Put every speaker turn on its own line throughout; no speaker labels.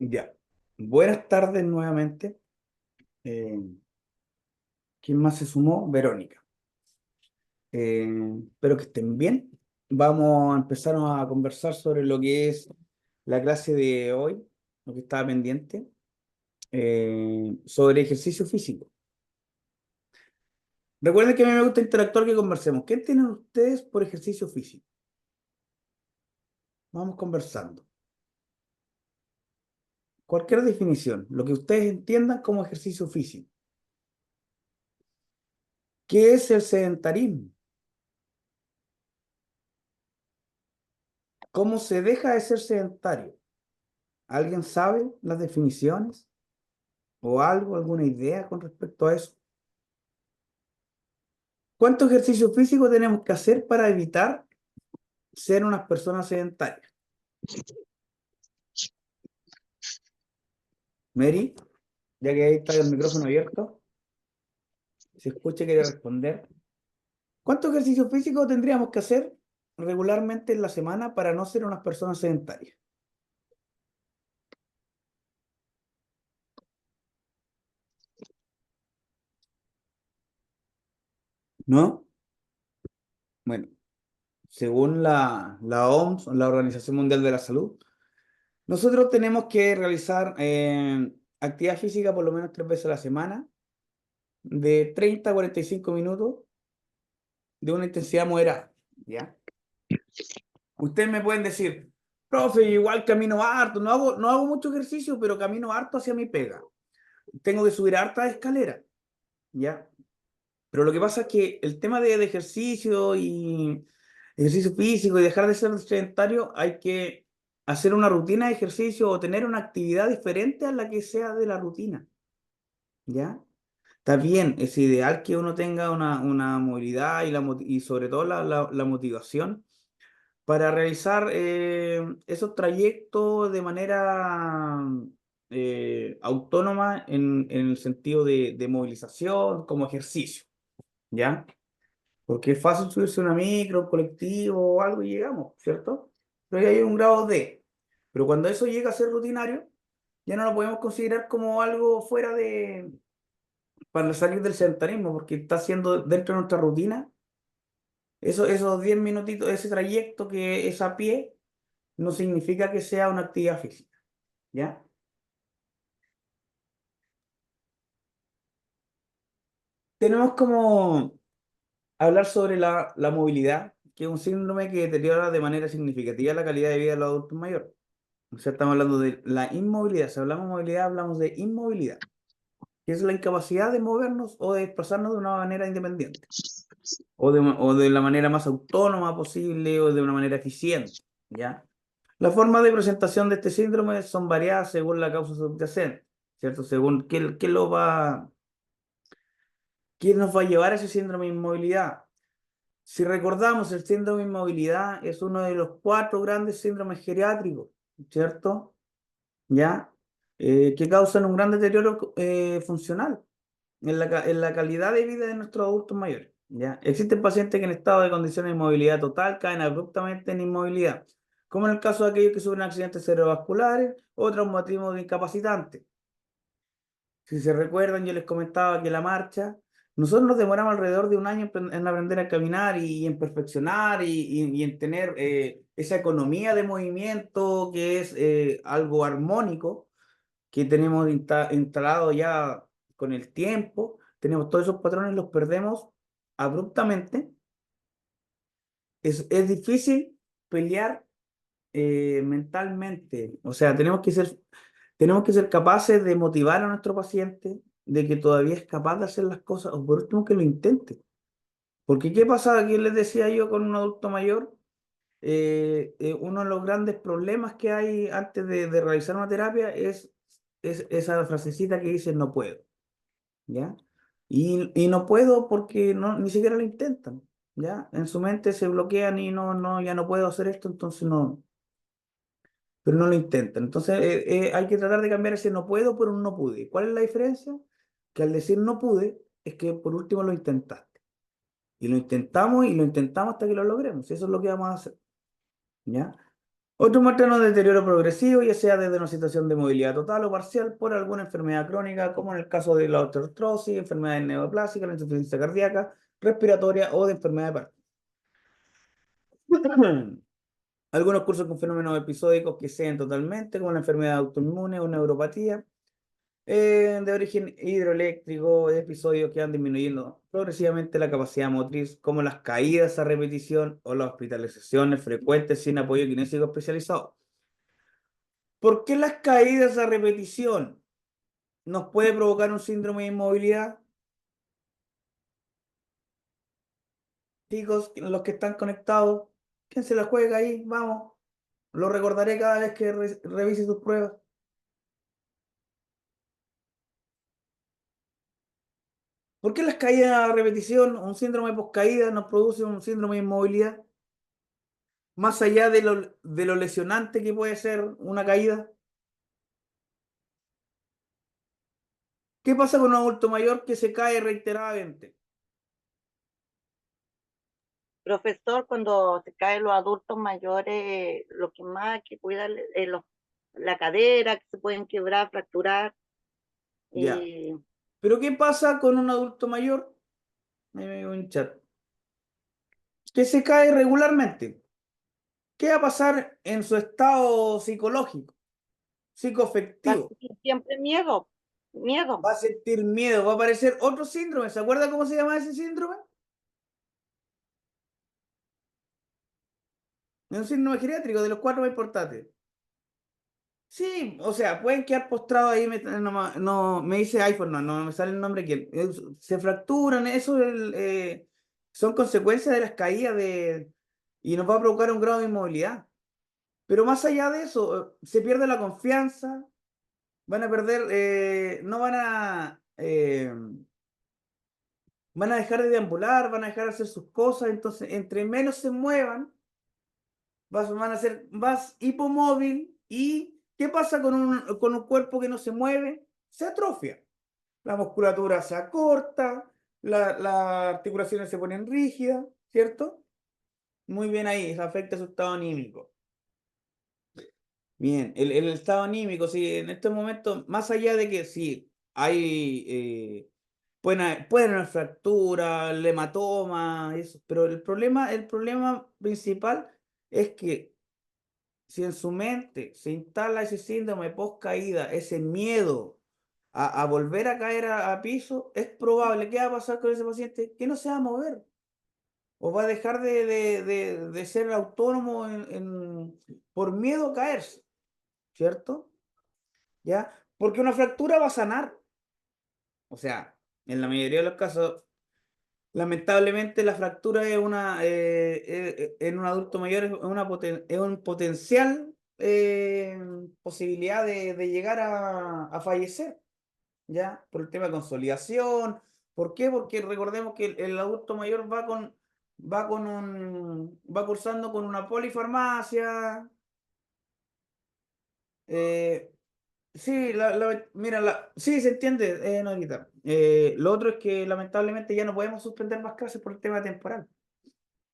Ya. Buenas tardes nuevamente. Eh, ¿Quién más se sumó? Verónica. Espero que estén bien. Vamos a empezar a conversar sobre lo que es la clase de hoy, lo que estaba pendiente, sobre ejercicio físico. Recuerden que a mí me gusta interactuar, que conversemos. ¿Qué tienen ustedes por ejercicio físico? Vamos conversando. Cualquier definición, lo que ustedes entiendan como ejercicio físico. ¿Qué es el sedentarismo? ¿Cómo se deja de ser sedentario? ¿Alguien sabe las definiciones o algo, alguna idea con respecto a eso? ¿Cuánto ejercicio físico tenemos que hacer para evitar ser unas personas sedentarias? Mary, ya que ahí está el micrófono abierto, si escucha quiere responder. ¿Cuánto ejercicio físico tendríamos que hacer regularmente en la semana para no ser unas personas sedentarias? ¿No? Bueno, según la OMS, la Organización Mundial de la Salud, nosotros tenemos que realizar actividad física por lo menos 3 veces a la semana, de 30 a 45 minutos, de una intensidad moderada, ¿ya? Ustedes me pueden decir, profe, igual camino harto, no hago mucho ejercicio, pero camino harto hacia mi pega. Tengo que subir harta escalera, ¿ya? Pero lo que pasa es que el tema de ejercicio y ejercicio físico y dejar de ser sedentario, hay que hacer una rutina de ejercicio o tener una actividad diferente a la que sea de la rutina, ¿ya? Está bien, es ideal que uno tenga una movilidad y sobre todo la motivación para realizar esos trayectos de manera autónoma en el sentido de movilización como ejercicio, ¿ya? Porque es fácil subirse a una micro, un colectivo o algo y llegamos, ¿cierto? Pero ahí hay un grado de. Pero cuando eso llega a ser rutinario, ya no lo podemos considerar como algo fuera para salir del sedentarismo, porque está siendo dentro de nuestra rutina. Esos 10 minutitos, ese trayecto que es a pie, no significa que sea una actividad física, ¿ya? Tenemos como hablar sobre la movilidad, que es un síndrome que deteriora de manera significativa la calidad de vida de los adultos mayores. O sea, estamos hablando de la inmovilidad. Si hablamos de movilidad, hablamos de inmovilidad, que es la incapacidad de movernos o de desplazarnos de una manera independiente, o de la manera más autónoma posible o de una manera eficiente, ¿ya? Las formas de presentación de este síndrome son variadas según la causa subyacente, ¿cierto? Según qué nos va a llevar a ese síndrome de inmovilidad. Si recordamos, el síndrome de inmovilidad es uno de los 4 grandes síndromes geriátricos, ¿cierto? ¿Ya? Que causan un gran deterioro funcional en la calidad de vida de nuestros adultos mayores, ¿ya? Existen pacientes que en estado de condiciones de inmovilidad total caen abruptamente en inmovilidad, como en el caso de aquellos que sufren accidentes cerebrovasculares o traumatismos incapacitantes. Si se recuerdan, yo les comentaba que la marcha, nosotros nos demoramos alrededor de un año en aprender a caminar y en perfeccionar y en tener esa economía de movimiento que es algo armónico que tenemos instalado ya con el tiempo. Tenemos todos esos patrones, los perdemos abruptamente. Es difícil pelear mentalmente. O sea, tenemos que ser capaces de motivar a nuestro paciente de que todavía es capaz de hacer las cosas, o por último que lo intente. Porque ¿qué pasa? Aquí les decía yo con un adulto mayor, uno de los grandes problemas que hay antes de realizar una terapia es esa frasecita que dice no puedo, ¿ya? Y no puedo porque ni siquiera lo intentan, ¿ya? En su mente se bloquean y no, ya no puedo hacer esto, entonces no, pero no lo intentan. Entonces hay que tratar de cambiar ese no puedo por un no pude. ¿Cuál es la diferencia? Que al decir no pude, es que por último lo intentaste. Y lo intentamos hasta que lo logremos. Eso es lo que vamos a hacer, ¿ya? Otros muestran un deterioro progresivo, ya sea desde una situación de movilidad total o parcial por alguna enfermedad crónica, como en el caso de la osteoartrosis, enfermedades neoplásicas, la insuficiencia cardíaca, respiratoria o de enfermedad de Parkinson. Algunos cursos con fenómenos episódicos que sean totalmente, como la enfermedad autoinmune o neuropatía, de origen hidroeléctrico, episodios que van disminuyendo progresivamente la capacidad motriz, como las caídas a repetición o las hospitalizaciones frecuentes sin apoyo kinésico especializado. ¿Por qué las caídas a repetición nos puede provocar un síndrome de inmovilidad? Chicos, los que están conectados, ¿quién se la juega ahí? Vamos, lo recordaré cada vez que revise sus pruebas. ¿Por qué las caídas a repetición, un síndrome post-caída, nos produce un síndrome de inmovilidad? Más allá de lo lesionante que puede ser una caída. ¿Qué pasa con un adulto mayor que se cae reiteradamente?
Profesor, cuando se caen los adultos mayores, lo que más hay que cuidar es la cadera, que se pueden quebrar, fracturar.
Ya.
eh,
¿Pero qué pasa con un adulto mayor? Me veo en chat. Que se cae regularmente. ¿Qué va a pasar en su estado psicológico,
Va a
psicoafectivo?
sentir siempre miedo, miedo.
Va a sentir miedo, va a aparecer otro síndrome. ¿Se acuerda cómo se llama ese síndrome? Es un síndrome geriátrico de los cuatro más importantes. Sí, o sea, pueden quedar postrados ahí, no, me dice iPhone, no me sale el nombre quién. Se fracturan, son consecuencias de las caídas y nos va a provocar un grado de inmovilidad. Pero más allá de eso, se pierde la confianza, van a perder, no van a dejar de deambular, van a dejar de hacer sus cosas, entonces entre menos se muevan, van a ser más hipomóvil. ¿Y qué pasa con un cuerpo que no se mueve? Se atrofia. La musculatura se acorta, las articulaciones se ponen rígidas, ¿cierto? Muy bien ahí, eso afecta su estado anímico. Bien, el estado anímico, sí, en estos momentos, más allá de que sí, pueden haber fracturas, el hematoma, eso, pero el problema principal es que si en su mente se instala ese síndrome post caída, ese miedo a volver a caer a piso, es probable, ¿qué va a pasar con ese paciente? Que no se va a mover o va a dejar de ser autónomo por miedo a caerse, ¿cierto? ¿Ya? Porque una fractura va a sanar. O sea, en la mayoría de los casos, lamentablemente la fractura en un adulto mayor es un potencial posibilidad de llegar a fallecer, ¿ya? Por el tema de consolidación. ¿Por qué? Porque recordemos que el adulto mayor va cursando con una polifarmacia. eh, Sí, mira, sí, se entiende, Norita. Lo otro es que lamentablemente ya no podemos suspender más clases por el tema temporal,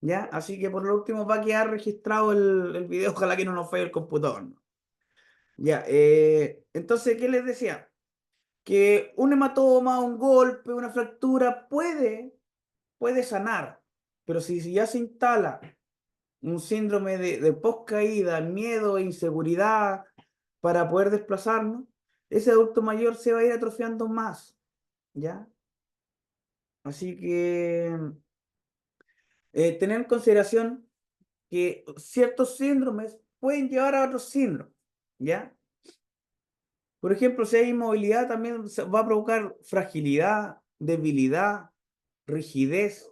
¿ya? Así que por lo último va a quedar registrado el video, ojalá que no nos falle el computador, ¿no? Ya, entonces, ¿qué les decía? Que un hematoma, un golpe, una fractura puede sanar, pero si ya se instala un síndrome de poscaída, miedo e inseguridad para poder desplazarnos, ese adulto mayor se va a ir atrofiando más, ¿ya? Así que tener en consideración que ciertos síndromes pueden llevar a otros síndromes, ¿ya? Por ejemplo, si hay inmovilidad, también va a provocar fragilidad, debilidad, rigidez,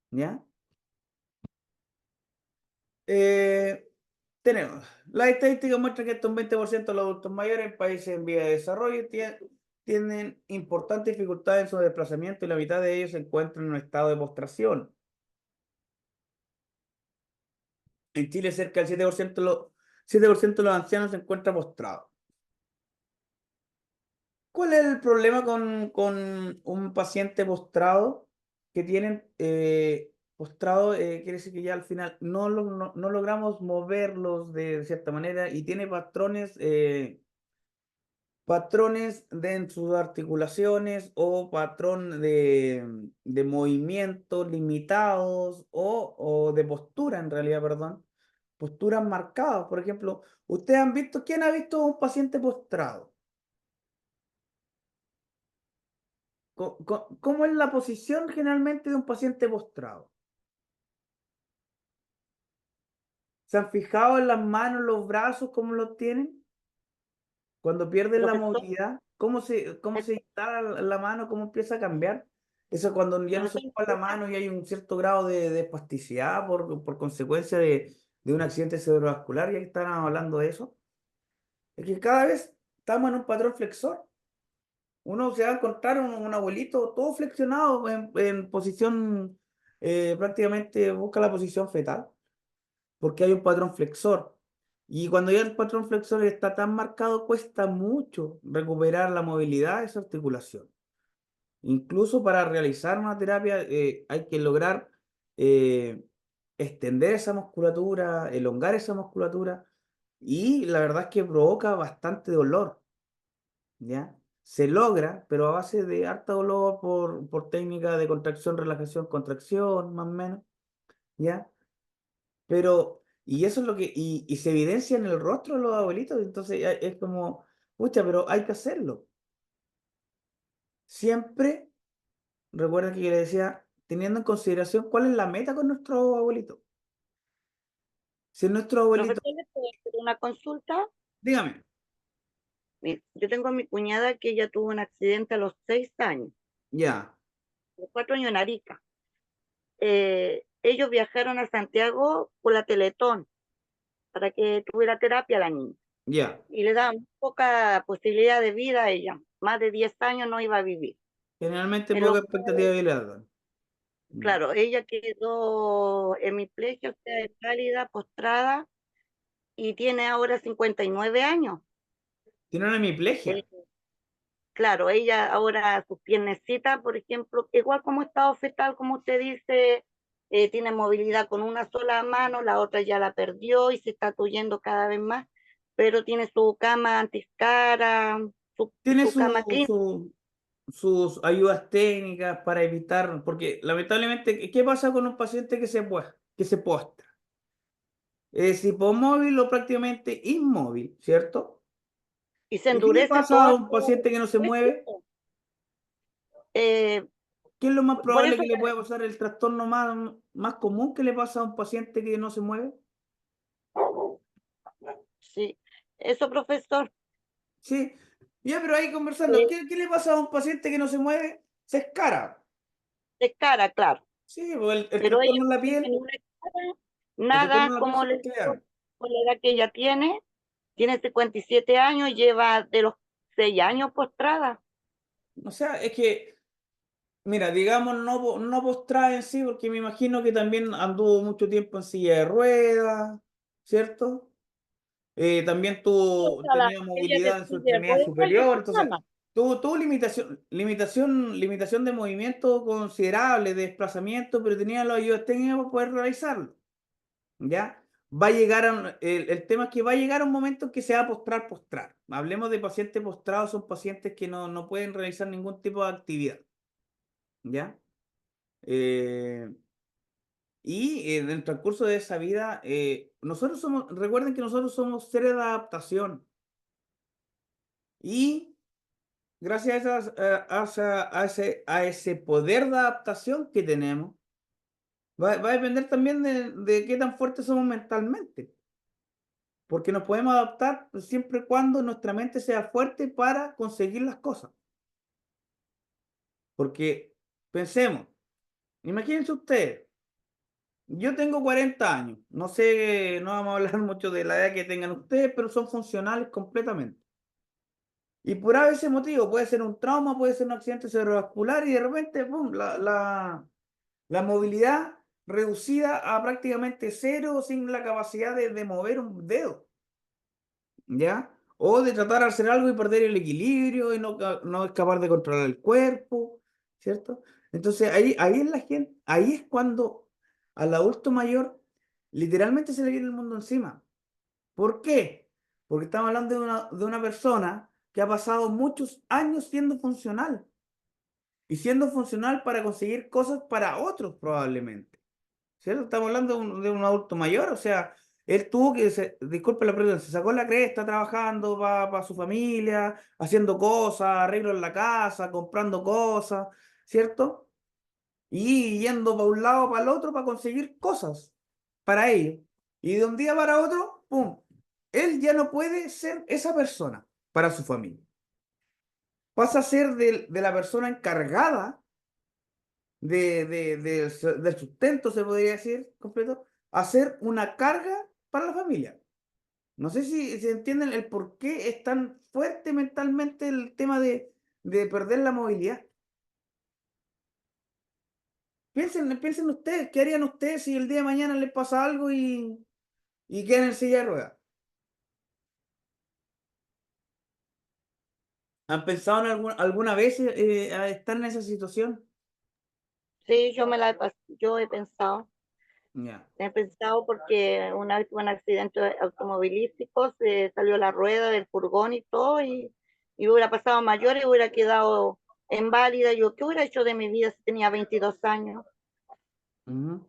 ¿ya? Eh, Tenemos, las estadísticas muestran que hasta un 20% de los adultos mayores en países en vía de desarrollo tienen importantes dificultades en su desplazamiento y la mitad de ellos se encuentran en un estado de postración. En Chile, cerca del 7% de los ancianos se encuentra postrado. ¿Cuál es el problema con un paciente postrado? Que tienen postrado, quiere decir que ya al final no logramos moverlos de cierta manera y tiene patrones de en sus articulaciones o patrón de movimientos limitados o de postura en realidad, perdón, posturas marcadas. Por ejemplo, ¿ustedes han visto, quién ha visto a un paciente postrado? ¿Cómo es la posición generalmente de un paciente postrado? ¿Se han fijado en las manos, los brazos, cómo los tienen? Cuando pierden la
Profesor,
movilidad, cómo
eh,
se instala la mano, cómo empieza a cambiar. Eso cuando ya no se
profesor,
ocupa la mano y hay un cierto grado de espasticidad por consecuencia de un accidente cerebrovascular, ya que están hablando de eso. Es que cada vez estamos en un patrón flexor. Uno se va a encontrar un abuelito todo flexionado en posición, prácticamente busca la posición fetal porque hay un patrón flexor. Y cuando ya el patrón flexor está tan marcado, cuesta mucho recuperar la movilidad de esa articulación. Incluso para realizar una terapia hay que lograr eh, extender esa musculatura, elongar esa musculatura, y la verdad es que provoca bastante dolor, ¿ya? Se logra, pero a base de harta dolor por técnica de contracción, relajación, contracción, más o menos, ¿ya? Pero, y eso es lo que, y se evidencia en el rostro de los abuelitos, entonces ya es como, pucha, pero hay que hacerlo. Siempre, recuerda que yo le decía, teniendo en consideración cuál es la meta con nuestro abuelito. Si nuestro abuelito,
profesor, ¿le puedo hacer una consulta?
dígame,
Yo tengo a mi cuñada que ella tuvo un accidente a los 6 años,
ya,
a los 4 años en Arica. Ellos viajaron a Santiago por la Teletón para que tuviera terapia la niña
ya,
y le daban poca posibilidad de vida a ella. Más de 10 años no iba a vivir.
generalmente
En lo
poca
cual,
expectativa de vida. Mm.
claro, ella quedó hemiplegia, o sea, inválida, postrada, y tiene ahora 59 años.
Tiene una
Eh,
hemiplegia.
claro, ella ahora sus piernecitas, por ejemplo, igual como estado fetal, como usted dice, tiene movilidad con una sola mano, la otra ya la perdió y se está tuyendo cada vez más, pero tiene su cama antiscara,
Tiene
su cama clínica
sus ayudas técnicas para evitar, porque lamentablemente, ¿qué pasa con un paciente que se postra? Es hipomóvil o prácticamente inmóvil, ¿cierto?
y se
¿Y qué le
endurece
pasa a
todo
un paciente que no se
el
mueve?
huesito. Eh,
¿Qué es lo más
por
probable
eso,
que le pueda pasar, el trastorno más común que le pasa a un paciente que no se mueve?
sí, eso, profesor,
Sí, ya, pero ahí conversando,
eh,
¿qué le pasa a un paciente que no se mueve? Se escara.
es cara, claro,
Sí, pues el
pero ella
trastorno en
no
la
tiene
piel,
ninguna escara,
el trastorno
nada,
en la piel
como
son
le digo,
nucleares.
por la edad que ella tiene 57 años, lleva de los 6 años postrada.
O sea, es que, mira, digamos, no postrada en sí, porque me imagino que también anduvo mucho tiempo en silla de ruedas, ¿cierto? También tenía
Ella de
movilidad en su
silla de
extremidad
ruedas y
superior,
su
entonces
cama.
tuvo limitación de movimiento considerable, de desplazamiento, pero tenía los ayudas técnicas para poder realizarlo, ¿ya? Va a llegar el tema es que va a llegar un momento en que se va a postrar. Hablemos de pacientes postrados, son pacientes que no pueden realizar ningún tipo de actividad, ¿ya? Eh, en el transcurso de esa vida, recuerden que nosotros somos seres de adaptación y gracias a ese poder de adaptación que tenemos, va a depender también de qué tan fuertes somos mentalmente, porque nos podemos adaptar siempre y cuando nuestra mente sea fuerte para conseguir las cosas. Porque pensemos, imagínense ustedes, yo tengo 40 años, no sé, no vamos a hablar mucho de la edad que tengan ustedes, pero son funcionales completamente. Y por ese motivo, puede ser un trauma, puede ser un accidente cerebrovascular y de repente, ¡pum!, la movilidad reducida a prácticamente cero sin la capacidad de mover un dedo, ¿ya? O de tratar de hacer algo y perder el equilibrio y no es capaz de controlar el cuerpo, ¿cierto? Entonces ahí es cuando al adulto mayor, literalmente se le viene el mundo encima. ¿Por qué? Porque estamos hablando de una persona que ha pasado muchos años siendo funcional y siendo funcional para conseguir cosas para otros probablemente. ¿Cierto? Estamos hablando de un adulto mayor, o sea, él tuvo que, disculpe la pregunta, se sacó la cresta trabajando para su familia, haciendo cosas, arreglos en la casa, comprando cosas, ¿cierto? Y yendo para un lado, para el otro, para conseguir cosas para ellos. Y de un día para otro, ¡pum! Él ya no puede ser esa persona para su familia. Pasa a ser de la persona encargada del sustento, se podría decir, completo, a ser una carga para la familia. No sé si entienden el por qué es tan fuerte mentalmente el tema de perder la movilidad. Piensen ustedes, ¿qué harían ustedes si el día de mañana les pasa algo y quedan en silla de ruedas? ¿Han pensado en alguna vez a estar en esa situación?
Sí, yo
Ya.
he pensado porque una vez tuve un accidente automovilístico, se salió la rueda del furgón y todo, y hubiera pasado mayor y hubiera quedado inválida. Yo, ¿qué hubiera hecho de mi vida si tenía 22 años?
Ujú.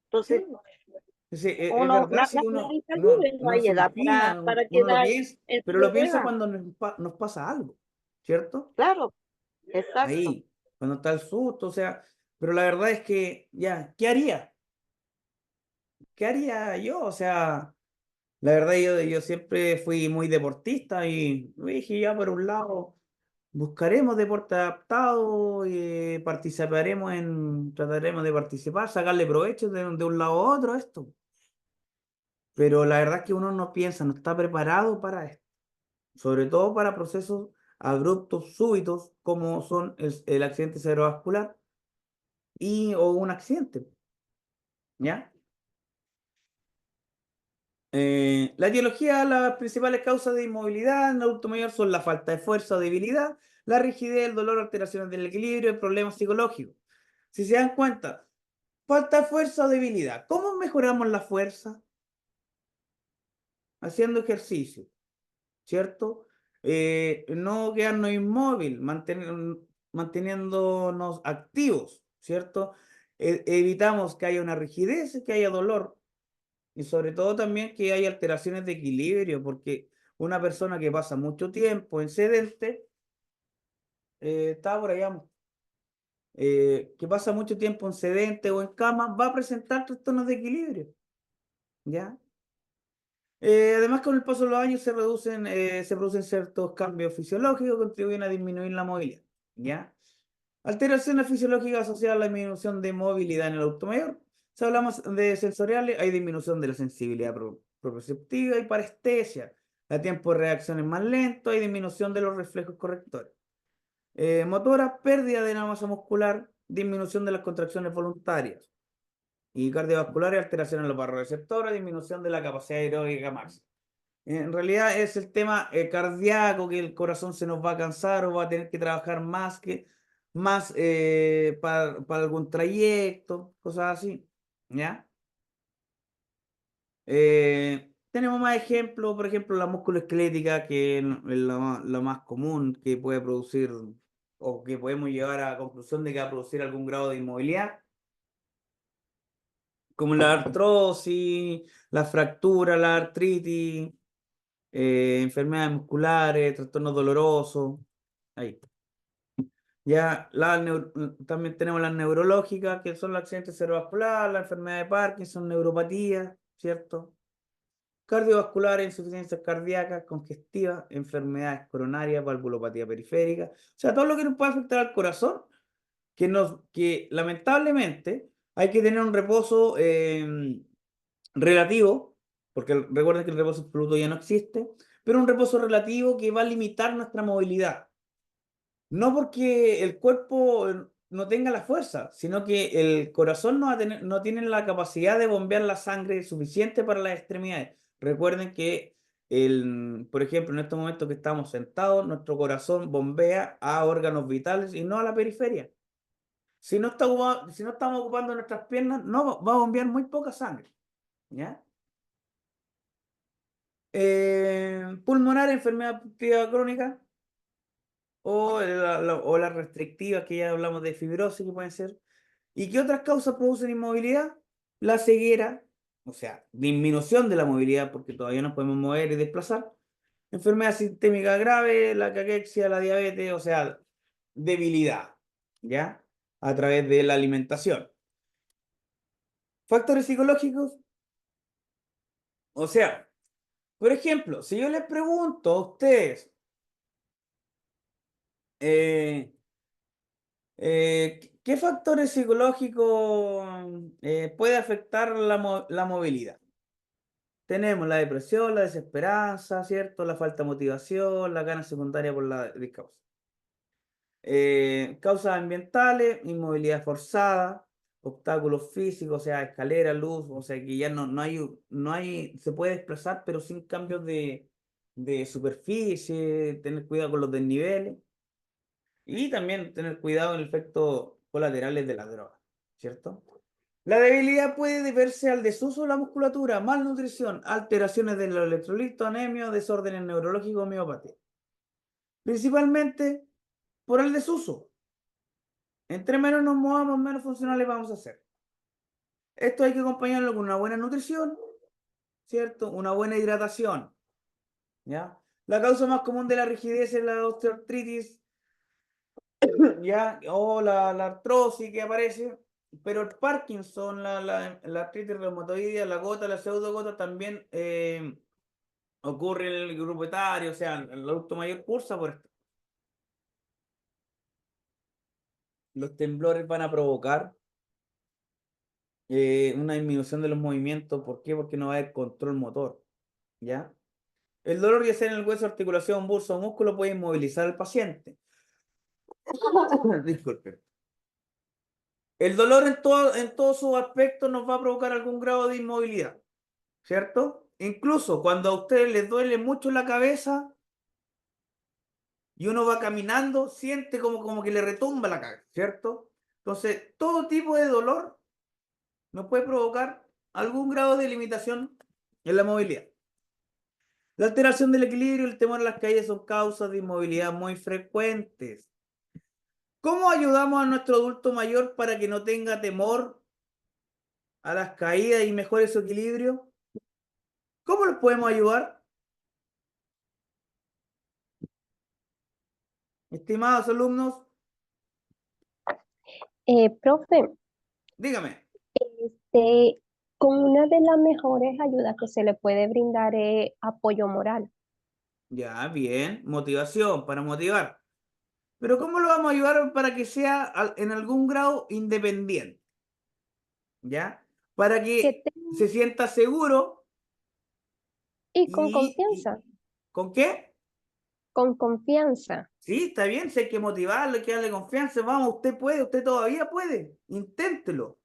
Entonces,
Sí, sí, es verdad, si
nadie está libre, no
uno
hay
se
edad
imagina,
para
uno lo
quedar
piensa,
en
pero
silla
lo
de
piensa
ruedas.
cuando nos pasa algo, ¿cierto?
Claro, exacto.
Ahí, cuando está el susto, o sea, pero la verdad es que, ya, ¿qué haría? ¿Qué haría yo? O sea, la verdad yo siempre fui muy deportista y dije, ya por un lado, buscaremos deporte adaptado, trataremos de participar, sacarle provecho de un lado a otro a esto. Pero la verdad es que uno no piensa, no está preparado para esto, sobre todo para procesos abruptos, súbitos, como son el accidente cerebrovascular o un accidente, ¿ya? La etiología, las principales causas de inmovilidad en el adulto mayor son la falta de fuerza o debilidad, la rigidez, el dolor, alteraciones del equilibrio y problemas psicológicos. Si se dan cuenta, falta de fuerza o debilidad. ¿Cómo mejoramos la fuerza? Haciendo ejercicio, ¿cierto? No quedarnos inmóvil, manteniéndonos activos, ¿cierto? Evitamos que haya una rigidez, que haya dolor y sobre todo también que haya alteraciones de equilibrio, porque una persona que pasa mucho tiempo en sedente, está por allá, que pasa mucho tiempo en sedente o en cama, va a presentar trastornos de equilibrio, ¿ya? Además, con el paso de los años se producen ciertos cambios fisiológicos que contribuyen a disminuir la movilidad, ¿ya? Alteraciones fisiológicas asociadas a la disminución de movilidad en el adulto mayor. Si hablamos de sensoriales, hay disminución de la sensibilidad proprioceptiva y parestesia. El tiempo de reacción es más lento, hay disminución de los reflejos correctores. Motora, pérdida de la masa muscular, disminución de las contracciones voluntarias. Y cardiovasculares, alteración en los barroreceptores, disminución de la capacidad aeróbica máxima. En realidad es el tema cardíaco, que el corazón se nos va a cansar o va a tener que trabajar más para algún trayecto, cosas así, ¿ya? Tenemos más ejemplos, por ejemplo, la musculoesquelética, que es lo más común que puede producir o que podemos llegar a la conclusión de que va a producir algún grado de inmovilidad, como la artrosis, la fractura, la artritis, enfermedades musculares, trastornos dolorosos. Ahí. Ya también tenemos las neurológicas, que son los accidentes cerebrovasculares, la enfermedad de Parkinson, neuropatía, ¿cierto? Cardiovasculares, insuficiencias cardíacas, congestivas, enfermedades coronarias, valvulopatía periférica. O sea, todo lo que nos puede afectar al corazón, que lamentablemente hay que tener un reposo relativo, porque recuerden que el reposo absoluto ya no existe, pero un reposo relativo que va a limitar nuestra movilidad. No porque el cuerpo no tenga la fuerza, sino que el corazón no tiene la capacidad de bombear la sangre suficiente para las extremidades. Recuerden que, por ejemplo, en estos momentos que estamos sentados, nuestro corazón bombea a órganos vitales y no a la periferia. Si no estamos ocupando nuestras piernas, no va a bombear muy poca sangre, ¿ya? Pulmonar, enfermedad obstructiva crónica, o o las restrictivas, que ya hablamos de fibrosis, que pueden ser. ¿Y qué otras causas producen inmovilidad? La ceguera, o sea, disminución de la movilidad porque todavía nos podemos mover y desplazar. Enfermedad sistémica grave, la caquexia, la diabetes, o sea, debilidad, ¿ya? A través de la alimentación. Factores psicológicos, o sea, por ejemplo, si yo les pregunto a ustedes, eh, ¿qué factores psicológicos puede afectar la movilidad? Tenemos la depresión, la desesperanza, ¿cierto? La falta de motivación, la gana secundaria por la discapacidad. Causas ambientales, inmovilidad forzada, obstáculos físicos, o sea, escalera, luz, o sea, que ya no hay, se puede desplazar, pero sin cambios de superficie, tener cuidado con los desniveles y también tener cuidado en el efecto colaterales de la droga, ¿cierto? La debilidad puede deberse al desuso de la musculatura, malnutrición, alteraciones de los electrolitos, anemia, desórdenes neurológicos, miopatía. Principalmente por el desuso. Entre menos nos movamos, menos funcionales vamos a ser. Esto hay que acompañarlo con una buena nutrición, ¿cierto? Una buena hidratación, ¿ya? La causa más común de la rigidez es la osteoartritis, ¿ya? O la artrosis que aparece, pero el Parkinson, la artritis reumatoidea, la gota, la pseudogota también ocurre en el grupo etario, o sea, el adulto mayor cursa por esto. Los temblores van a provocar una disminución de los movimientos. ¿Por qué? Porque no va a haber control motor, ¿ya? El dolor, ya sea en el hueso, articulación, bursa o músculo, puede inmovilizar al paciente. Disculpe. El dolor en todos sus aspectos nos va a provocar algún grado de inmovilidad, ¿cierto? Incluso cuando a ustedes les duele mucho la cabeza y uno va caminando, siente como que le retumba la cabeza, ¿cierto? Entonces, todo tipo de dolor nos puede provocar algún grado de limitación en la movilidad. La alteración del equilibrio y el temor a las caídas son causas de inmovilidad muy frecuentes. ¿Cómo ayudamos a nuestro adulto mayor para que no tenga temor a las caídas y mejore su equilibrio? ¿Cómo los podemos ayudar? Estimados alumnos,
Profe,
dígame.
este, con una de las mejores ayudas que se le puede brindar es apoyo moral.
Ya, bien, motivación, para motivar. Pero ¿cómo lo vamos a ayudar para que sea en algún grado independiente? ¿Ya? Para
Que
que
ten-
se sienta seguro
y con
y
confianza,
¿con qué?
con confianza.
Sí, está bien, si hay que motivarlo, hay que darle confianza. Vamos, usted puede, usted todavía puede. Inténtelo,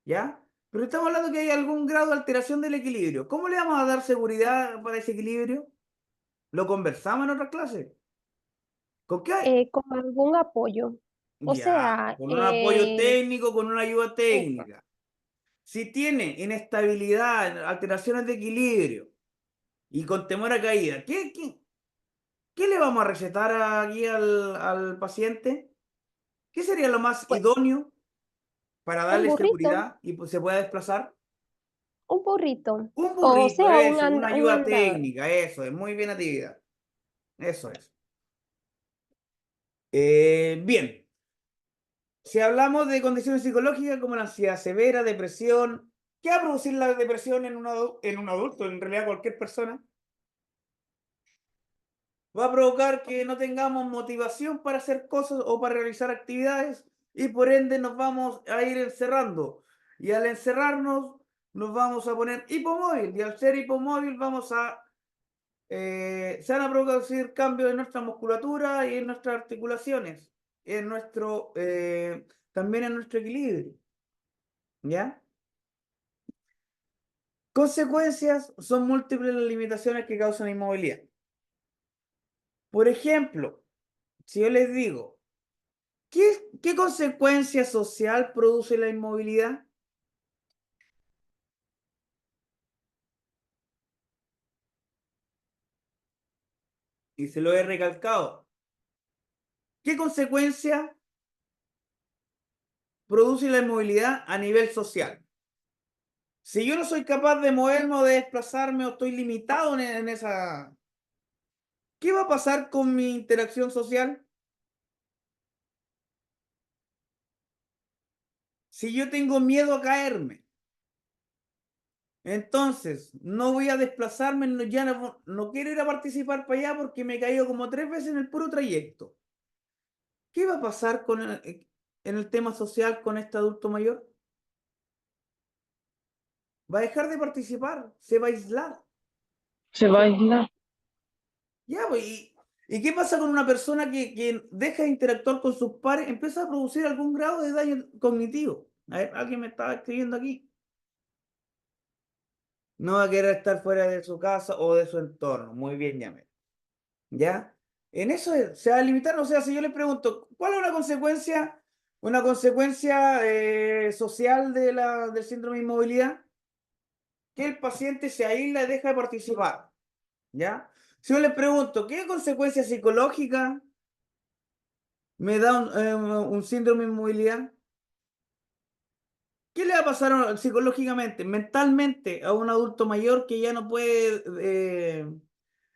¿ya? Pero estamos hablando que hay algún grado de alteración del equilibrio. ¿Cómo le vamos a dar seguridad para ese equilibrio? ¿Lo conversamos en otras clases? ¿Con qué?
Con algún apoyo. O
Ya,
sea,
con un apoyo técnico, con una ayuda
eso,
técnica. Si tiene inestabilidad, alteraciones de equilibrio y con temor a caída, ¿qué le vamos a recetar aquí al paciente? ¿Qué sería lo más
pues
idóneo para
un
darle
burrito,
seguridad y pues, se pueda desplazar?
un burrito.
Un
O
burrito,
sea,
eso, una
un
ayuda
andador.
técnica, eso es, muy bien actividad. Eso es. Bien, si hablamos de condiciones psicológicas como la ansiedad severa, depresión, ¿qué va a producir la depresión en un adulto, en realidad cualquier persona? Va a provocar que no tengamos motivación para hacer cosas o para realizar actividades y por ende nos vamos a ir encerrando. Y al encerrarnos nos vamos a poner hipomóvil y al ser hipomóvil se van a producir cambios en nuestra musculatura y en nuestras articulaciones, también en nuestro equilibrio, ¿ya? Consecuencias son múltiples las limitaciones que causan inmovilidad. Por ejemplo, si yo les digo, ¿Qué consecuencia social produce la inmovilidad? Y se lo he recalcado. ¿Qué consecuencia produce la inmovilidad a nivel social? Si yo no soy capaz de moverme o de desplazarme o estoy limitado en esa... ¿Qué va a pasar con mi interacción social? Si yo tengo miedo a caerme, entonces no voy a desplazarme, ya no quiero ir a participar para allá porque me he caído como 3 veces en el puro trayecto. ¿Qué va a pasar en el tema social con este adulto mayor? Va a dejar de participar, se va a aislar.
Se va a aislar.
Ya, pues, ¿y qué pasa con una persona que deja de interactuar con sus pares? Empieza a producir algún grado de daño cognitivo. A ver, alguien me estaba escribiendo aquí. No va a querer estar fuera de su casa o de su entorno. Muy bien, Yamel. ¿Ya? En eso se va a limitar. O sea, si yo les pregunto, ¿cuál es una consecuencia social del síndrome de inmovilidad? Que el paciente se aísla y deja de participar. ¿Ya? Si yo les pregunto, ¿qué consecuencia psicológica me da un síndrome de inmovilidad? ¿Qué le va a pasar psicológicamente, mentalmente a un adulto mayor que ya no puede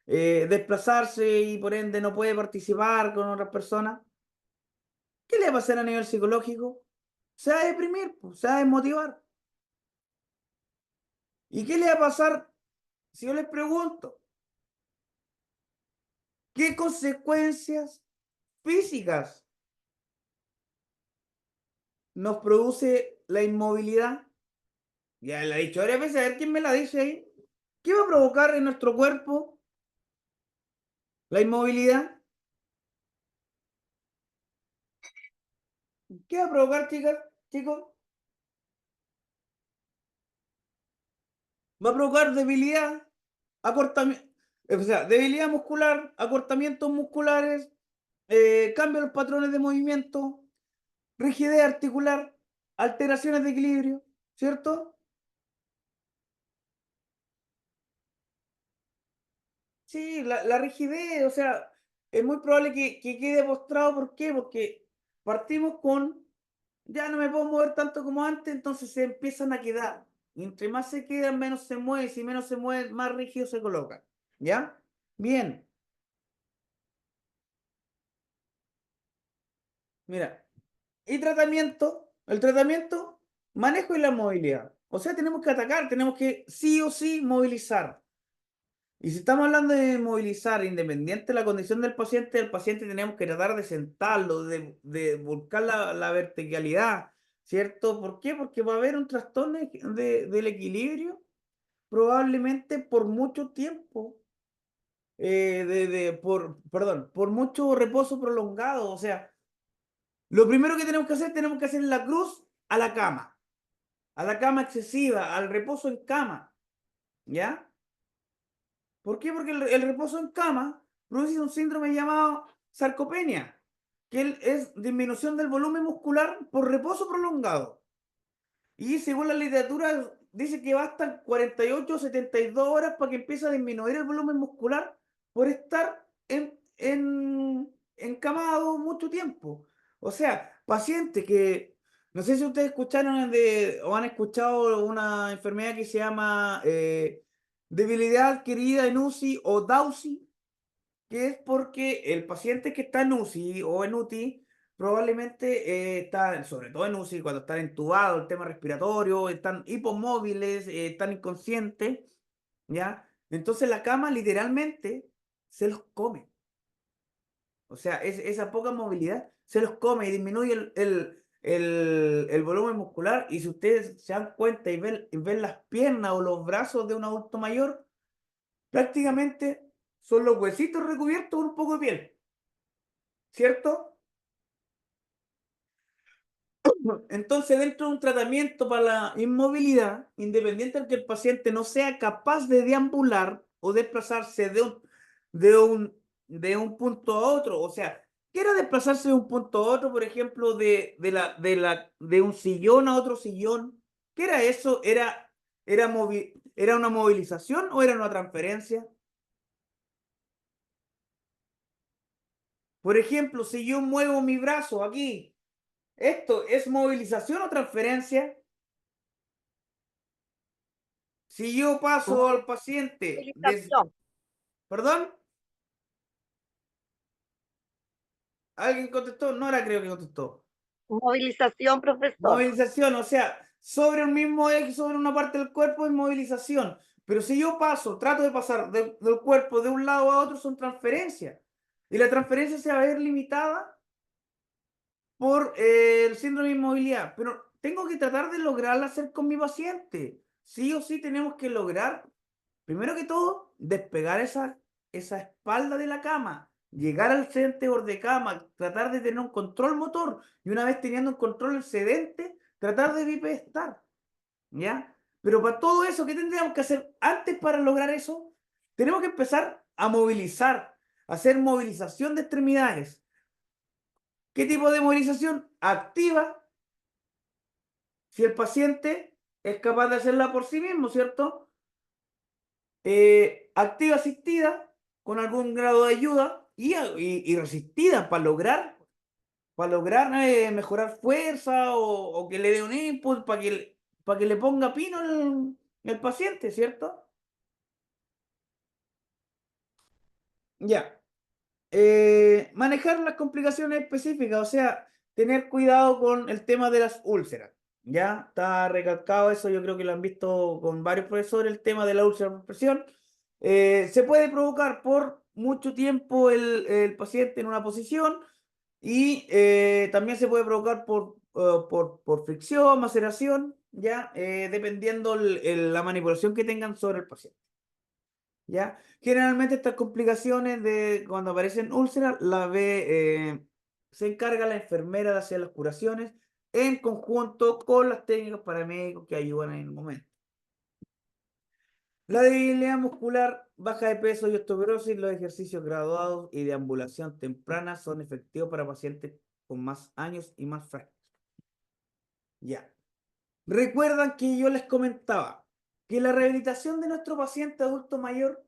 desplazarse y por ende no puede participar con otras personas? ¿Qué le va a pasar a nivel psicológico? Se va a deprimir, pues, se va a desmotivar. ¿Y qué le va a pasar si yo les pregunto? ¿Qué consecuencias físicas nos produce la inmovilidad? Ya la he dicho varias veces, a ver quién me la dice ahí. ¿Qué va a provocar en nuestro cuerpo la inmovilidad? ¿Qué va a provocar, chicas, chicos? Va a provocar debilidad, acortamiento, o sea, debilidad muscular, acortamientos musculares, cambio en los patrones de movimiento, rigidez articular, alteraciones de equilibrio, ¿cierto? Sí, la rigidez, o sea, es muy probable que quede postrado. ¿Por qué? Porque partimos con, ya no me puedo mover tanto como antes, entonces se empiezan a quedar. Y entre más se quedan, menos se mueve. Si menos se mueve, más rígido se coloca. ¿Ya? Bien, mira. Y tratamiento, el tratamiento, manejo y la movilidad. O sea, tenemos que atacar, tenemos que sí o sí movilizar. Y si estamos hablando de movilizar, independiente de la condición del paciente tenemos que tratar de sentarlo, de buscar la verticalidad, ¿cierto? ¿Por qué? Porque va a haber un trastorno del equilibrio probablemente por mucho tiempo, perdón, por mucho reposo prolongado. O sea, lo primero que tenemos que hacer la cruz a la cama excesiva, al reposo en cama, ¿ya? ¿Por qué? Porque el reposo en cama produce un síndrome llamado sarcopenia, que es disminución del volumen muscular por reposo prolongado. Y según la literatura, dice que bastan 48 o 72 horas para que empiece a disminuir el volumen muscular por estar encamado mucho tiempo. O sea, pacientes que, no sé si ustedes escucharon o han escuchado una enfermedad que se llama debilidad adquirida en UCI o DAUSI, que es porque el paciente que está en UCI o en UTI probablemente está, sobre todo en UCI, cuando están entubados, el tema respiratorio, están hipomóviles, están inconscientes, ¿ya? Entonces la cama literalmente se los come. O sea, esa poca movilidad se los come y disminuye el volumen muscular. Y si ustedes se dan cuenta y ven las piernas o los brazos de un adulto mayor, prácticamente son los huesitos recubiertos con un poco de piel, ¿cierto? Entonces, dentro de un tratamiento para la inmovilidad, independiente de que el paciente no sea capaz de deambular o desplazarse de un punto a otro, o sea, ¿Qué era desplazarse de un punto a otro, por ejemplo, de un sillón a otro sillón? ¿Qué era eso? ¿Era una movilización o era una transferencia? Por ejemplo, si yo muevo mi brazo aquí, ¿esto es movilización o transferencia? Si yo paso al paciente
Movilización.
¿Perdón? ¿Alguien contestó? Nora creo que contestó.
Movilización, profesor.
Movilización, o sea, sobre un mismo eje, sobre una parte del cuerpo es movilización. Pero si yo trato de pasar del cuerpo de un lado a otro, son transferencias. Y la transferencia se va a ver limitada por el síndrome de inmovilidad. Pero tengo que tratar de lograrla hacer con mi paciente. Sí o sí tenemos que lograr, primero que todo, despegar esa espalda de la cama, llegar al sedente de cama, tratar de tener un control motor y una vez teniendo un control excedente, tratar de bipedestar, ¿ya? Pero para todo eso, ¿qué tendríamos que hacer antes para lograr eso? Tenemos que empezar a movilizar, a hacer movilización de extremidades. ¿Qué tipo de movilización? Activa, si el paciente es capaz de hacerla por sí mismo, ¿cierto? Activa asistida con algún grado de ayuda y resistida para lograr mejorar fuerza o que le dé un input para que le ponga pino el paciente, ¿cierto? Ya. Manejar las complicaciones específicas, o sea, tener cuidado con el tema de las úlceras. Ya está recalcado eso, yo creo que lo han visto con varios profesores, el tema de la úlcera por presión. Se puede provocar por mucho tiempo el paciente en una posición y también se puede provocar por fricción, maceración, ya dependiendo la manipulación que tengan sobre el paciente. ¿Ya? Generalmente estas complicaciones de cuando aparecen úlceras se encarga la enfermera de hacer las curaciones en conjunto con las técnicas paramédicos que ayudan en el momento. La debilidad muscular, baja de peso y osteoporosis, los ejercicios graduados y de ambulación temprana son efectivos para pacientes con más años y más frágiles. Ya. Recuerdan que yo les comentaba que la rehabilitación de nuestro paciente adulto mayor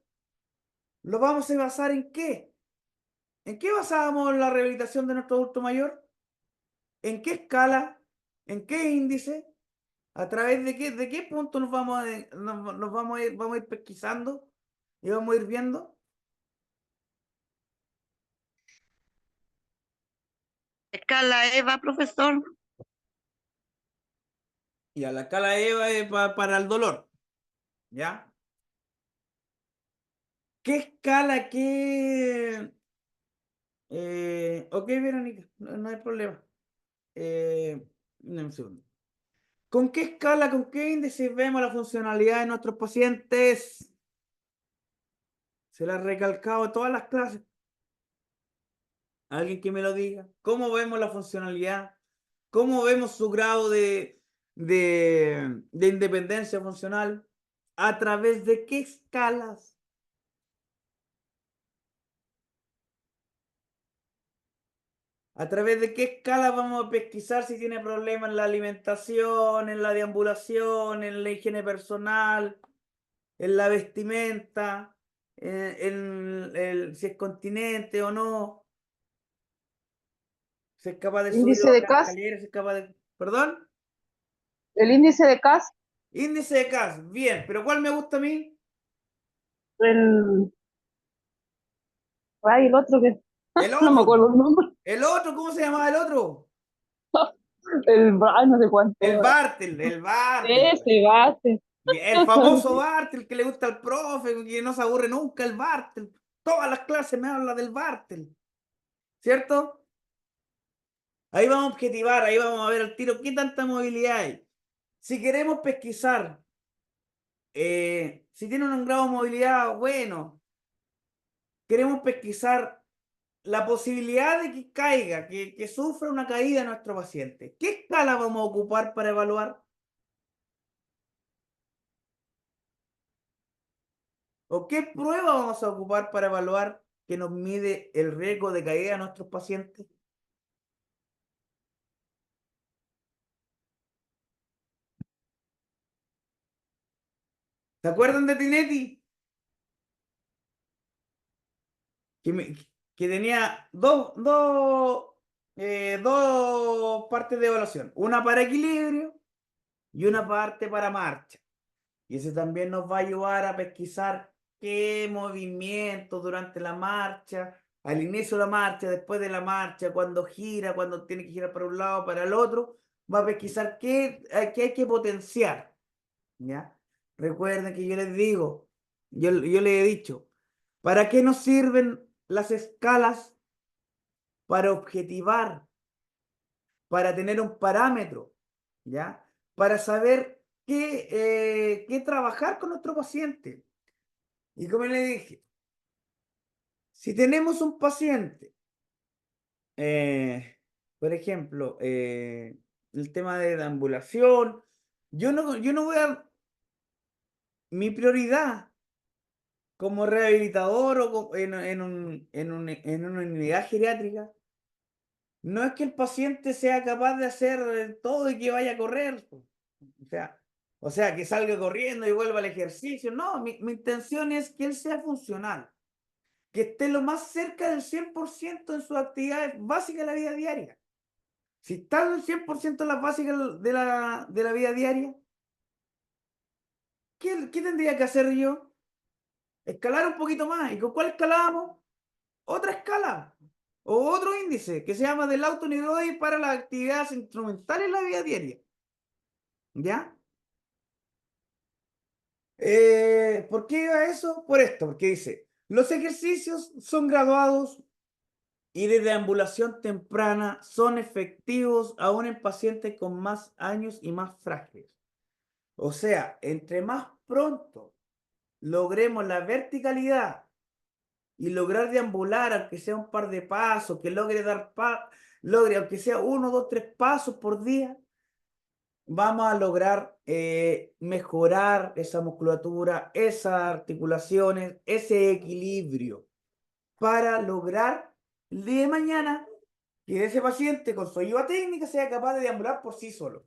lo vamos a basar ¿en qué? ¿En qué basábamos la rehabilitación de nuestro adulto mayor? ¿En qué escala? ¿En qué índice? ¿A través de qué punto vamos a ir pesquisando y vamos a ir viendo?
Escala EVA, profesor.
Y a la escala EVA es para el dolor, ¿ya? ¿Qué escala, ok, Verónica, no hay problema. Dame un segundo. ¿Con qué escala, con qué índice vemos la funcionalidad de nuestros pacientes? Se la he recalcado a todas las clases. Alguien que me lo diga. ¿Cómo vemos la funcionalidad? ¿Cómo vemos su grado de independencia funcional? ¿A través de qué escalas? ¿A través de qué escala vamos a pesquisar si tiene problemas en la alimentación, en la deambulación, en la higiene personal, en la vestimenta, si es continente o no? ¿Si es capaz de subir o
Índice de
bajar
CAS,
escaleras? ¿Si es capaz de... ¿Perdón?
el índice de CAS,
Índice de CAS, bien, pero ¿cuál me gusta a mí?
el, ay, el otro que,
El
no me
otro.
acuerdo el nombre,
El otro, ¿cómo se llamaba el otro?
ay, no sé
El
cuánto,
Bartel, el Bartel.
ese base.
El famoso Bartel que le gusta al profe, que no se aburre nunca, el Bartel. Todas las clases me hablan del Bartel, ¿cierto? Ahí vamos a objetivar, ahí vamos a ver al tiro qué tanta movilidad hay. Si queremos pesquisar, si tienen un grado de movilidad bueno, queremos pesquisar la posibilidad de que caiga, que sufra una caída nuestro paciente. ¿Qué escala vamos a ocupar para evaluar? ¿O qué prueba vamos a ocupar para evaluar que nos mide el riesgo de caída a nuestros pacientes? ¿Se acuerdan de Tinetti? Que, que tenía dos partes de evaluación, una para equilibrio y una parte para marcha. Y ese también nos va a ayudar a pesquisar qué movimientos durante la marcha, al inicio de la marcha, después de la marcha, cuando gira, cuando tiene que girar para un lado, para el otro, va a pesquisar qué hay que potenciar, ¿ya? Recuerden que yo les digo, yo les he dicho, ¿para qué nos sirven las escalas? Para objetivar, para tener un parámetro, ¿ya? Para saber qué trabajar con nuestro paciente. Y como le dije, si tenemos un paciente, por ejemplo, el tema de deambulación, yo no voy a, mi prioridad como rehabilitador o en una unidad geriátrica, no es que el paciente sea capaz de hacer todo y que vaya a correr. O sea, o sea, que salga corriendo y vuelva al ejercicio. No, mi intención es que él sea funcional, que esté lo más cerca del 100% en sus actividades básicas de la vida diaria. Si está al 100% en las básicas de la vida diaria, ¿qué tendría que hacer yo? Escalar un poquito más. ¿Y con cuál escalábamos? Otra escala o otro índice que se llama del autonivel para las actividades instrumentales en la vida diaria. ¿Ya? ¿Por qué iba eso? Por esto, porque dice, los ejercicios son graduados y de deambulación temprana son efectivos aún en pacientes con más años y más frágiles. O sea, entre más pronto logremos la verticalidad y lograr deambular, aunque sea un par de pasos, que logre, aunque sea 1, 2, 3 pasos por día, vamos a lograr mejorar esa musculatura, esas articulaciones, ese equilibrio, para lograr el día de mañana que ese paciente con su ayuda técnica sea capaz de deambular por sí solo.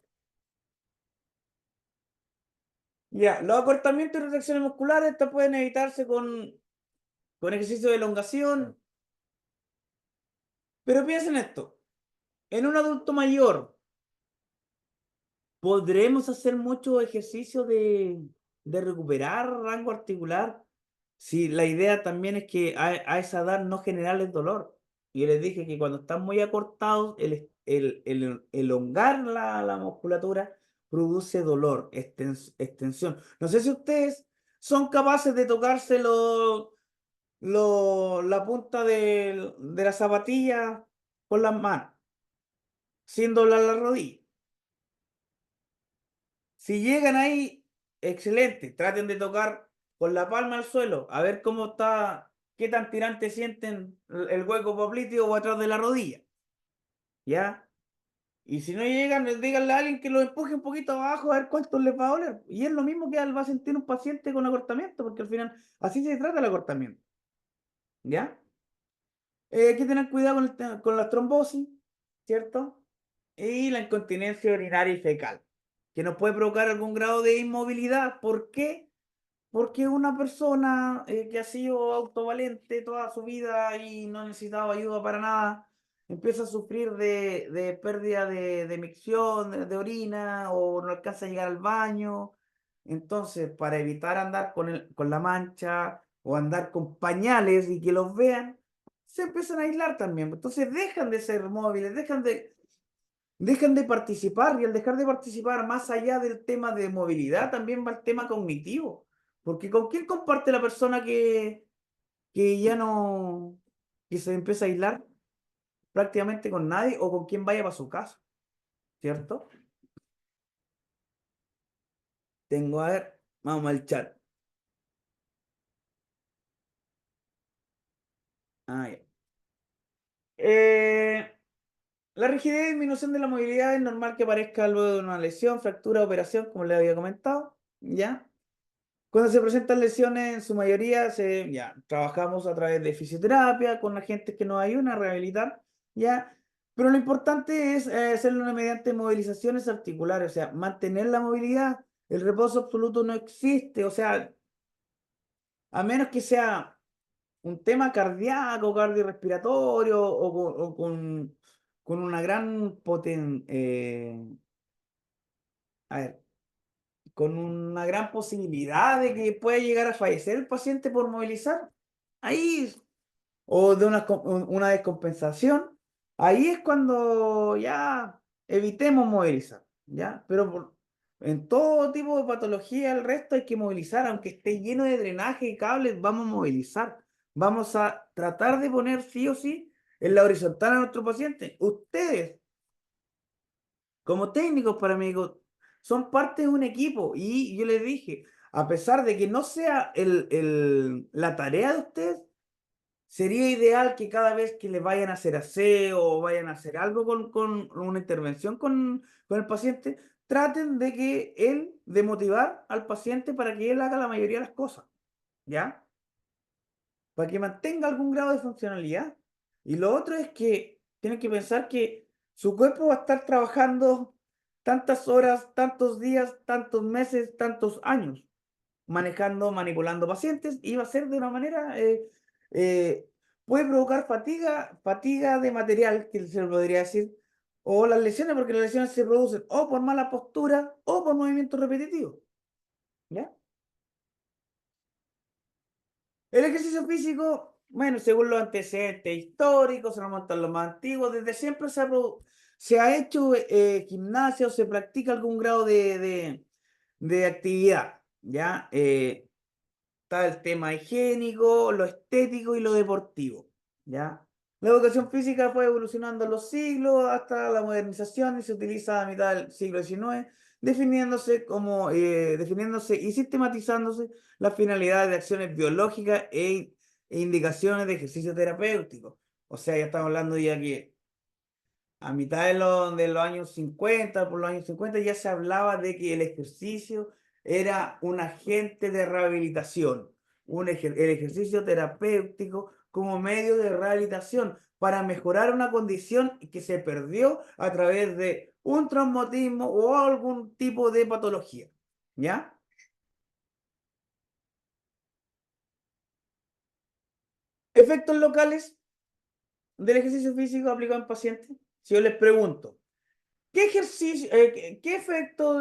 Ya, los acortamientos y retracciones musculares, estos pueden evitarse con ejercicio de elongación, pero piensen esto, en un adulto mayor, ¿podremos hacer mucho ejercicio de recuperar rango articular? Si la idea también es que a esa edad no generarles dolor. Y les dije que cuando están muy acortados, el elongar la musculatura produce dolor, extensión. No sé si ustedes son capaces de tocarse la punta de la zapatilla con las manos, sin doblar la rodilla. Si llegan ahí, excelente. Traten de tocar con la palma al suelo, a ver cómo está, qué tan tirante sienten el hueco popliteo o atrás de la rodilla. ¿Ya? Y si no llegan, díganle a alguien que lo empuje un poquito abajo a ver cuánto les va a doler. Y es lo mismo que va a sentir un paciente con acortamiento, porque al final así se trata el acortamiento. ¿Ya? Hay que tener cuidado con la trombosis, ¿cierto? Y la incontinencia urinaria y fecal, que nos puede provocar algún grado de inmovilidad. ¿Por qué? Porque una persona que ha sido autovalente toda su vida y no ha necesitado ayuda para nada, empieza a sufrir de pérdida de micción, de orina, o no alcanza a llegar al baño. Entonces, para evitar andar con la mancha o andar con pañales y que los vean, se empiezan a aislar también. Entonces, dejan de ser móviles, dejan de participar, y al dejar de participar, más allá del tema de movilidad, también va el tema cognitivo. Porque ¿con quién comparte la persona que ya no, que se empieza a aislar? Prácticamente con nadie, o con quien vaya para su casa, ¿cierto? Tengo, a ver, vamos al chat. Ah, ya. La rigidez y disminución de la movilidad es normal que aparezca luego de una lesión, fractura, operación, como le había comentado, ¿ya? Cuando se presentan lesiones, en su mayoría ya, trabajamos a través de fisioterapia con agentes que nos ayudan a rehabilitar, ya. Pero lo importante es hacerlo mediante movilizaciones articulares, o sea, mantener la movilidad. El reposo absoluto no existe, o sea, a menos que sea un tema cardíaco, cardiorrespiratorio con una gran a ver, con una gran posibilidad de que pueda llegar a fallecer el paciente por movilizar. Ahí, o de una descompensación, ahí es cuando ya evitemos movilizar, ¿ya? Pero en todo tipo de patología, el resto hay que movilizar, aunque esté lleno de drenaje y cables, vamos a movilizar. Vamos a tratar de poner sí o sí en la horizontal a nuestro paciente. Ustedes, como técnicos paramédicos, son parte de un equipo y yo les dije, a pesar de que no sea la tarea de ustedes, sería ideal que cada vez que le vayan a hacer aseo o vayan a hacer algo con una intervención con el paciente, traten de motivar al paciente para que él haga la mayoría de las cosas, ¿ya? Para que mantenga algún grado de funcionalidad. Y lo otro es que tienen que pensar que su cuerpo va a estar trabajando tantas horas, tantos días, tantos meses, tantos años, manejando, manipulando pacientes, y va a ser de una manera, eh, puede provocar fatiga de material, que se le podría decir, o las lesiones, porque las lesiones se producen o por mala postura o por movimientos repetitivos, ¿ya? El ejercicio físico, bueno, según los antecedentes históricos, se remontan los más antiguos, desde siempre se ha hecho gimnasia o se practica algún grado de actividad, ¿ya? Está el tema higiénico, lo estético y lo deportivo, ¿ya? La educación física fue evolucionando en los siglos hasta la modernización y se utiliza a mitad del siglo XIX, definiéndose y sistematizándose las finalidades de acciones biológicas e indicaciones de ejercicio terapéutico. O sea, ya estamos hablando ya que a mitad de los años 50, por los años 50, ya se hablaba de que el ejercicio era un agente de rehabilitación, el ejercicio terapéutico como medio de rehabilitación para mejorar una condición que se perdió a través de un traumatismo o algún tipo de patología. ¿Ya? Efectos locales del ejercicio físico aplicado en pacientes. Si yo les pregunto, ¿qué efecto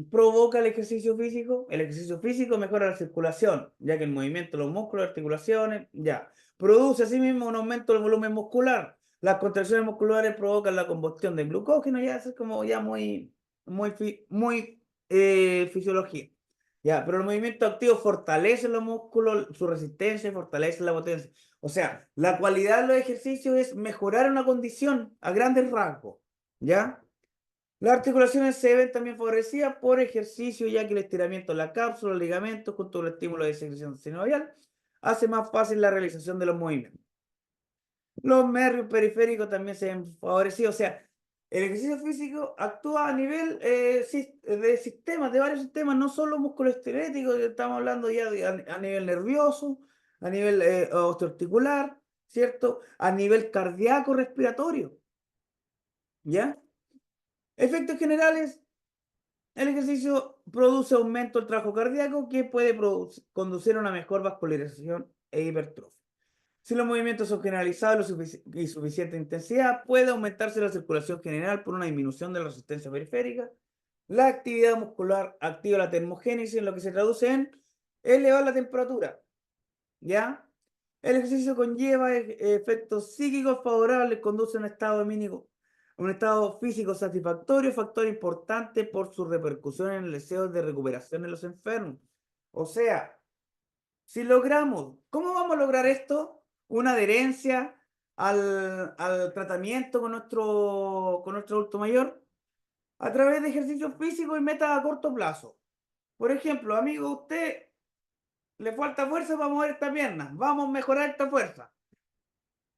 provoca el ejercicio físico? El ejercicio físico mejora la circulación, ya que el movimiento de los músculos, articulaciones, ya. Produce asimismo un aumento del volumen muscular. Las contracciones musculares provocan la combustión de glucógeno, ya eso es como ya muy fisiología. Ya, pero el movimiento activo fortalece los músculos, su resistencia, fortalece la potencia. O sea, la cualidad de los ejercicios es mejorar una condición a grandes rasgos. ¿Ya? Las articulaciones se ven también favorecidas por ejercicio, ya que el estiramiento de la cápsula, los ligamentos, junto con el estímulo de secreción sinovial, hace más fácil la realización de los movimientos. Los nervios periféricos también se ven favorecidos, o sea, el ejercicio físico actúa a nivel de sistemas, de varios sistemas, no solo musculoesquelético, estamos hablando ya a nivel nervioso, a nivel osteoarticular, ¿cierto? A nivel cardíaco respiratorio, ¿ya? Efectos generales, el ejercicio produce aumento del trabajo cardíaco que puede conducir a una mejor vascularización e hipertrofia. Si los movimientos son generalizados y suficiente intensidad, puede aumentarse la circulación general por una disminución de la resistencia periférica. La actividad muscular activa la termogénesis, en lo que se traduce en elevar la temperatura. ¿Ya? El ejercicio conlleva efectos psíquicos favorables, conduce a un estado un estado físico satisfactorio, factor importante por su repercusión en el deseo de recuperación en los enfermos. O sea, si logramos, ¿cómo vamos a lograr esto? Una adherencia al tratamiento con nuestro adulto mayor a través de ejercicios físicos y metas a corto plazo. Por ejemplo, amigo, usted le falta fuerza para mover esta pierna. Vamos a mejorar esta fuerza.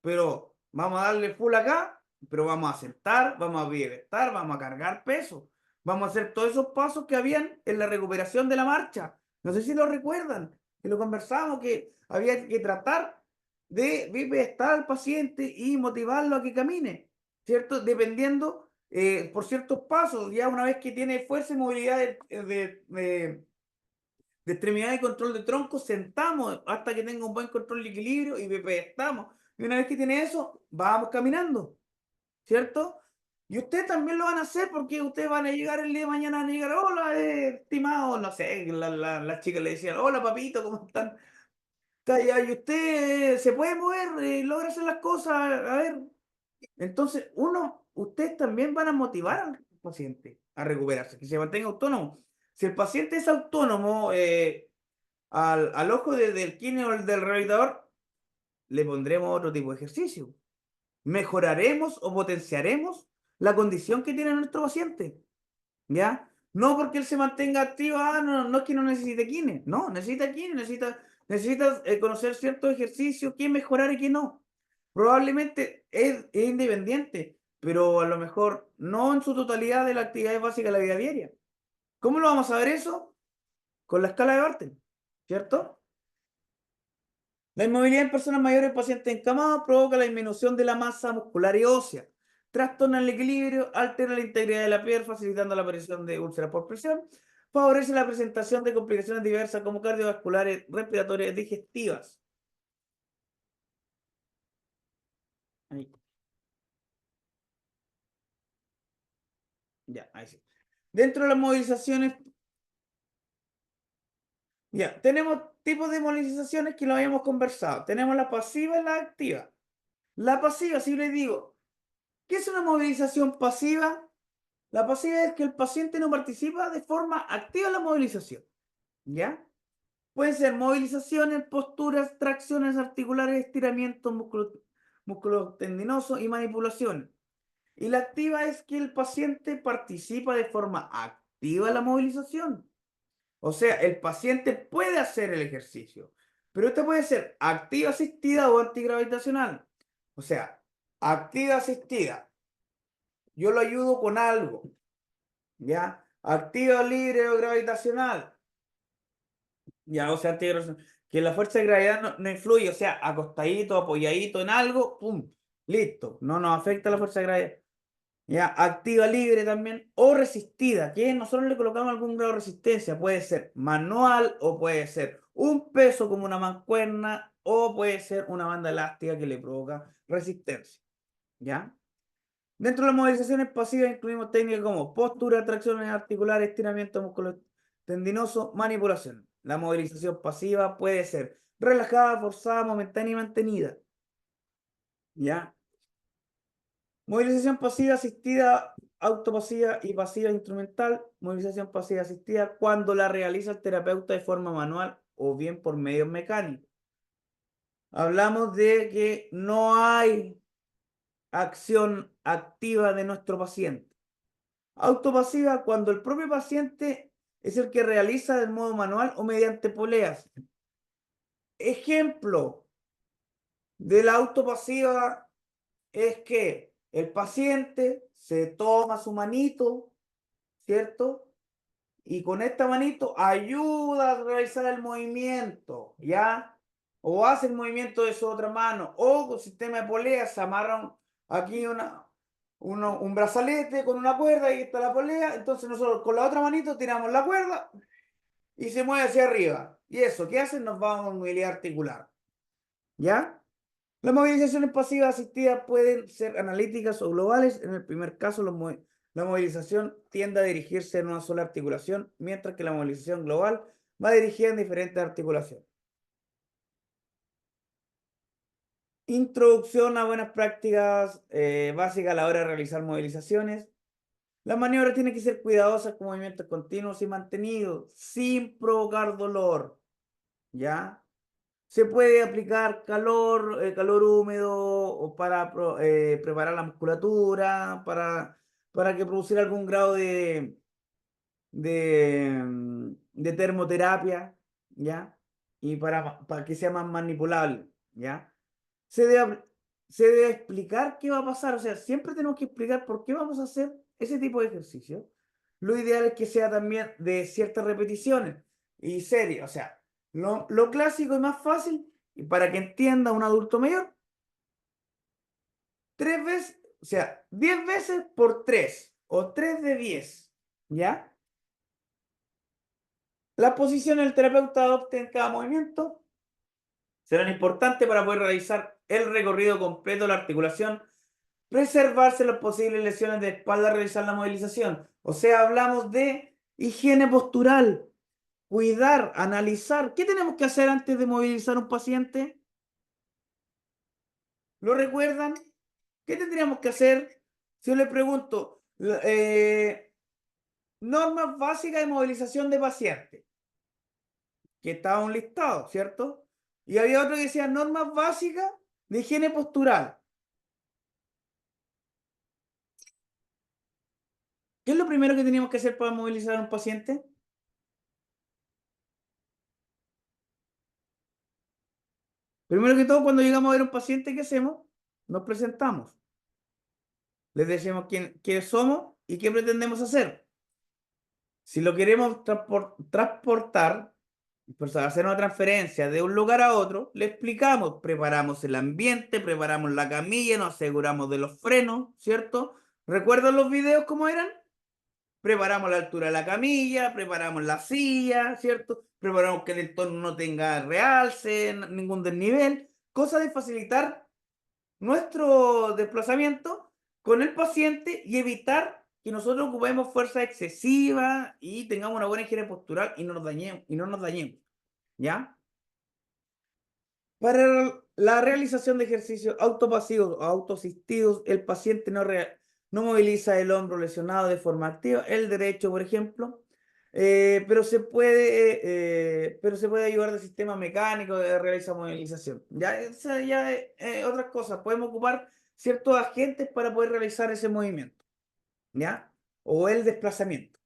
Pero vamos a darle full acá, pero vamos a sentar, vamos a bienestar, vamos a cargar peso. Vamos a hacer todos esos pasos que habían en la recuperación de la marcha. No sé si lo recuerdan, que lo conversamos, que había que tratar de estar al paciente y motivarlo a que camine, ¿cierto? Dependiendo por ciertos pasos, ya una vez que tiene fuerza y movilidad de extremidad y control de tronco, sentamos hasta que tenga un buen control de equilibrio y estamos. Y una vez que tiene eso, vamos caminando, ¿cierto? Y ustedes también lo van a hacer porque ustedes van a llegar el día de mañana, van a llegar, hola, estimado, no sé, las chicas le decían, hola, papito, ¿cómo están? Y usted se puede mover, logra hacer las cosas, a ver. Entonces, ustedes también van a motivar al paciente a recuperarse, que se mantenga autónomo. Si el paciente es autónomo, al ojo del kine o del rehabilitador, le pondremos otro tipo de ejercicio. Mejoraremos o potenciaremos la condición que tiene nuestro paciente, ¿ya? No porque él se mantenga activo, no, no es que no necesite kine, no, necesita kine, necesita conocer ciertos ejercicios, qué mejorar y qué no. Probablemente es independiente, pero a lo mejor no en su totalidad de la actividad básica de la vida diaria. ¿Cómo lo vamos a ver eso? Con la escala de Bartel, ¿cierto? La inmovilidad en personas mayores, pacientes encamados, provoca la disminución de la masa muscular y ósea, trastorna el equilibrio, altera la integridad de la piel, facilitando la aparición de úlceras por presión, favorece la presentación de complicaciones diversas como cardiovasculares, respiratorias, digestivas. Ahí. Ya, ahí sí. Dentro de las movilizaciones, ya, tenemos tipos de movilizaciones que lo habíamos conversado. Tenemos la pasiva y la activa. La pasiva, si les digo, ¿qué es una movilización pasiva? La pasiva es que el paciente no participa de forma activa en la movilización, ¿ya? Pueden ser movilizaciones, posturas, tracciones articulares, estiramientos musculotendinosos y manipulaciones. Y la activa es que el paciente participa de forma activa en la movilización. O sea, el paciente puede hacer el ejercicio, pero esta puede ser activa asistida o antigravitacional. O sea, activa asistida. Yo lo ayudo con algo, ¿ya? Activa libre o gravitacional. Ya, o sea, que la fuerza de gravedad no influye, o sea, acostadito, apoyadito en algo, ¡pum! Listo, no nos afecta la fuerza de gravedad. Ya, activa libre también, o resistida, que nosotros le colocamos algún grado de resistencia, puede ser manual o puede ser un peso como una mancuerna o puede ser una banda elástica que le provoca resistencia, ¿ya? Dentro de las movilizaciones pasivas incluimos técnicas como postura, tracciones articulares, estiramiento músculo tendinoso, manipulación. La movilización pasiva puede ser relajada, forzada, momentánea y mantenida. ¿Ya? Movilización pasiva asistida, autopasiva y pasiva instrumental. Movilización pasiva asistida cuando la realiza el terapeuta de forma manual o bien por medios mecánicos. Hablamos de que no hay acción activa de nuestro paciente. Autopasiva cuando el propio paciente es el que realiza de modo manual o mediante poleas. Ejemplo de la autopasiva es que el paciente se toma su manito, ¿cierto? Y con esta manito ayuda a realizar el movimiento, ¿ya? O hace el movimiento de su otra mano, o con sistema de poleas se amarran aquí un brazalete con una cuerda y está la polea, entonces nosotros con la otra manito tiramos la cuerda y se mueve hacia arriba. Y eso, ¿qué hacen? Nos vamos a movilidad articular, ¿ya? Las movilizaciones pasivas asistidas pueden ser analíticas o globales. En el primer caso, la movilización tiende a dirigirse en una sola articulación, mientras que la movilización global va dirigida en diferentes articulaciones. Introducción a buenas prácticas básicas a la hora de realizar movilizaciones. Las maniobras tienen que ser cuidadosas con movimientos continuos y mantenidos, sin provocar dolor, ¿ya? Se puede aplicar calor húmedo o para preparar la musculatura, para que producir algún grado de termoterapia, ¿ya? Y para que sea más manipulable, ¿ya? Se debe, se debe explicar qué va a pasar, o sea, siempre tenemos que explicar por qué vamos a hacer ese tipo de ejercicio. Lo ideal es que sea también de ciertas repeticiones. y serie. O sea, lo clásico y más fácil, y para que entienda un adulto mayor, 3 veces, o sea, 10 veces por 3 o 3 de 10, ¿ya? Las posiciones del terapeuta adopte en cada movimiento serán importantes para poder realizar el recorrido completo de la articulación, preservarse las posibles lesiones de espalda al realizar la movilización. O sea, hablamos de higiene postural, cuidar, analizar. ¿Qué tenemos que hacer antes de movilizar a un paciente? ¿Lo recuerdan? ¿Qué tendríamos que hacer? Si yo le pregunto, normas básicas de movilización de pacientes, que estaba un listado, ¿cierto? Y había otro que decía normas básicas de higiene postural. ¿Qué es lo primero que teníamos que hacer para movilizar a un paciente? Primero que todo, cuando llegamos a ver a un paciente, ¿qué hacemos? Nos presentamos. Les decimos quiénes somos y qué pretendemos hacer. Si lo queremos transportar, pues hacer una transferencia de un lugar a otro, le explicamos, preparamos el ambiente, preparamos la camilla, nos aseguramos de los frenos, ¿cierto? ¿Recuerdan los videos cómo eran? Preparamos la altura de la camilla, preparamos la silla, ¿cierto? Preparamos que el entorno no tenga realce, ningún desnivel, cosa de facilitar nuestro desplazamiento con el paciente y evitar que nosotros ocupemos fuerza excesiva y tengamos una buena higiene postural y no nos dañemos, ¿ya? Para la realización de ejercicios autopasivos o autoasistidos, el paciente no moviliza el hombro lesionado de forma activa, el derecho, por ejemplo, pero se puede ayudar del sistema mecánico de realizar movilización. Ya, esa ya otras cosas. Podemos ocupar ciertos agentes para poder realizar ese movimiento, ¿ya? O el desplazamiento.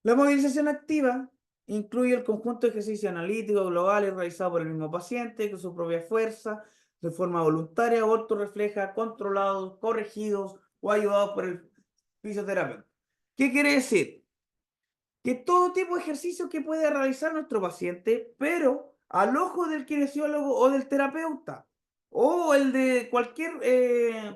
La movilización activa incluye el conjunto de ejercicios analíticos globales realizados por el mismo paciente con su propia fuerza, de forma voluntaria o autorrefleja, controlados, corregidos o ayudados por el fisioterapeuta. ¿Qué quiere decir? Que todo tipo de ejercicio que puede realizar nuestro paciente, pero al ojo del kinesiólogo o del terapeuta, o el de cualquier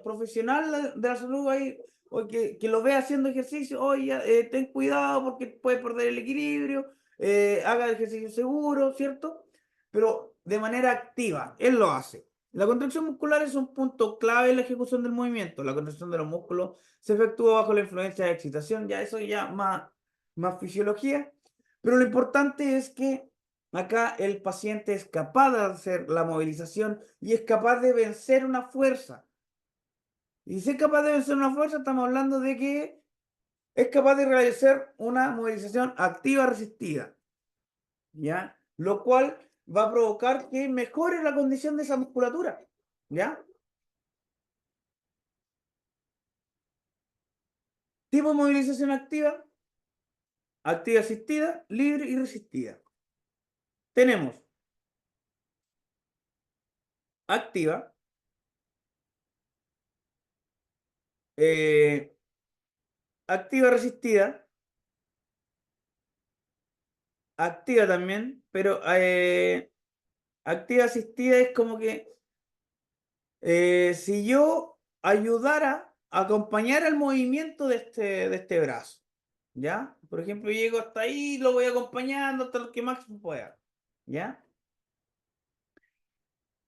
profesional de la salud ahí, o que lo vea haciendo ejercicio, oye, ten cuidado porque puedes perder el equilibrio, haga el ejercicio seguro, ¿cierto? Pero de manera activa, él lo hace. La contracción muscular es un punto clave en la ejecución del movimiento. La contracción de los músculos se efectúa bajo la influencia de excitación, ya eso ya más fisiología, pero lo importante es que acá el paciente es capaz de hacer la movilización y es capaz de vencer una fuerza. Y si es capaz de vencer una fuerza, estamos hablando de que es capaz de realizar una movilización activa resistida, ¿ya? Lo cual va a provocar que mejore la condición de esa musculatura, ¿ya? Tipo de movilización activa, activa asistida, libre y resistida. Tenemos activa, eh, activa resistida, activa también, pero activa asistida es como que si yo ayudara a acompañar el movimiento de este brazo, ¿ya? Por ejemplo, llego hasta ahí, lo voy acompañando hasta lo que máximo pueda, ¿ya?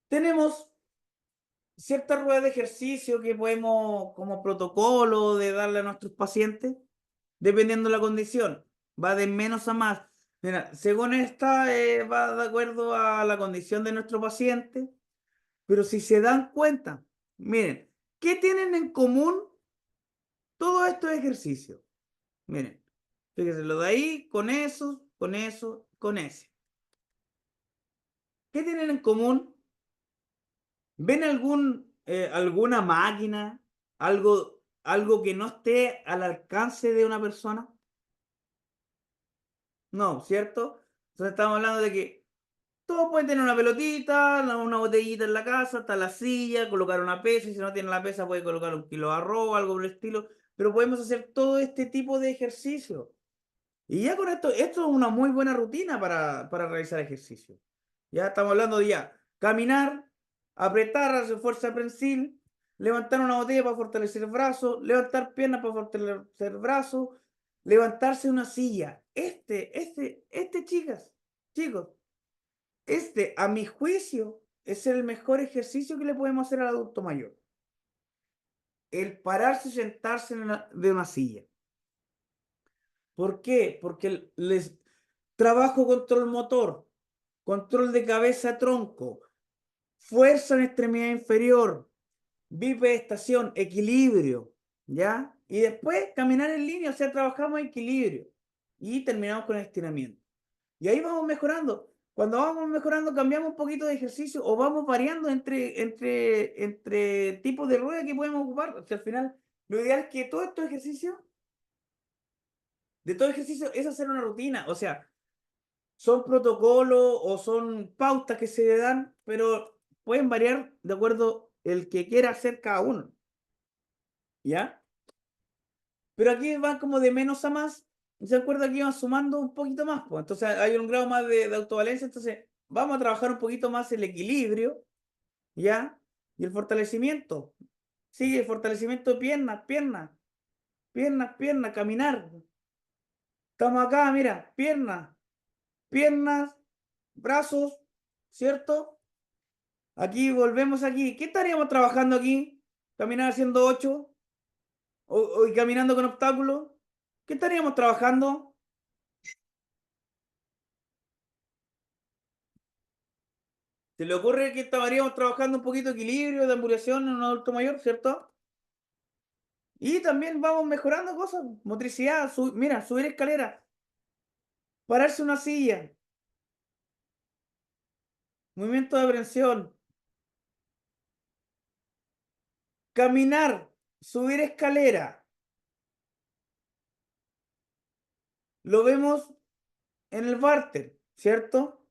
Tenemos ciertas ruedas de ejercicio que podemos, como protocolo, de darle a nuestros pacientes, dependiendo de la condición. Va de menos a más. Mira, según esta, va de acuerdo a la condición de nuestro paciente, pero si se dan cuenta, miren, ¿qué tienen en común todos estos ejercicios? Miren, fíjense, lo de ahí, con eso, con eso, con ese. ¿Qué tienen en común? ¿Ven alguna máquina, algo que no esté al alcance de una persona? No, ¿cierto? Entonces estamos hablando de que todos pueden tener una pelotita, una botellita en la casa, está la silla, colocar una pesa, y si no tiene la pesa puede colocar un kilo de arroz, algo por el estilo, pero podemos hacer todo este tipo de ejercicio. Y ya con esto es una muy buena rutina para realizar ejercicio. Ya estamos hablando de ya caminar, apretar, hacer fuerza prensil, levantar una botella para fortalecer el brazo, levantar piernas para fortalecer el brazo, levantarse una silla. Chicos, a mi juicio, es el mejor ejercicio que le podemos hacer al adulto mayor. El pararse y sentarse de una silla. ¿Por qué? Porque les trabajo control motor, control de cabeza-tronco, fuerza en extremidad inferior, bipedestación, equilibrio, ¿ya? Y después caminar en línea, o sea, trabajamos equilibrio y terminamos con el estiramiento. Y ahí vamos mejorando. Cuando vamos mejorando, cambiamos un poquito de ejercicio o vamos variando entre tipos de rueda que podemos ocupar. O sea, al final, lo ideal es que todos estos ejercicios, de todo ejercicio, es hacer una rutina. O sea, son protocolos o son pautas que se le dan, pero pueden variar de acuerdo el que quiera hacer cada uno. ¿Ya? Pero aquí van como de menos a más. ¿Se acuerda que iban sumando un poquito más? Pues entonces hay un grado más de autovalencia. Entonces vamos a trabajar un poquito más el equilibrio, ¿ya? Y el fortalecimiento. Sí, el fortalecimiento de piernas, caminar. Estamos acá, mira, piernas, brazos, ¿cierto? Aquí volvemos aquí. ¿Qué estaríamos trabajando aquí? Caminar haciendo 8 y caminando con obstáculos. ¿Qué estaríamos trabajando? ¿Se le ocurre que estaríamos trabajando un poquito de equilibrio, de ambulación en un adulto mayor, cierto? Y también vamos mejorando cosas, motricidad, mira, subir escalera, pararse una silla, movimiento de aprensión, caminar, subir escalera. Lo vemos en el barter, ¿cierto?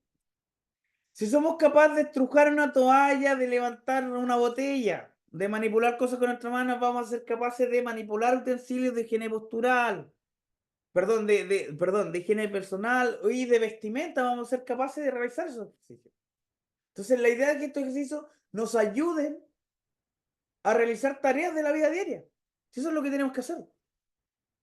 Si somos capaces de estrujar una toalla, de levantar una botella, de manipular cosas con nuestras manos, vamos a ser capaces de manipular utensilios de higiene postural, de higiene personal y de vestimenta, vamos a ser capaces de realizar esos ejercicios. Entonces, la idea es que estos ejercicios nos ayuden a realizar tareas de la vida diaria. Eso es lo que tenemos que hacer.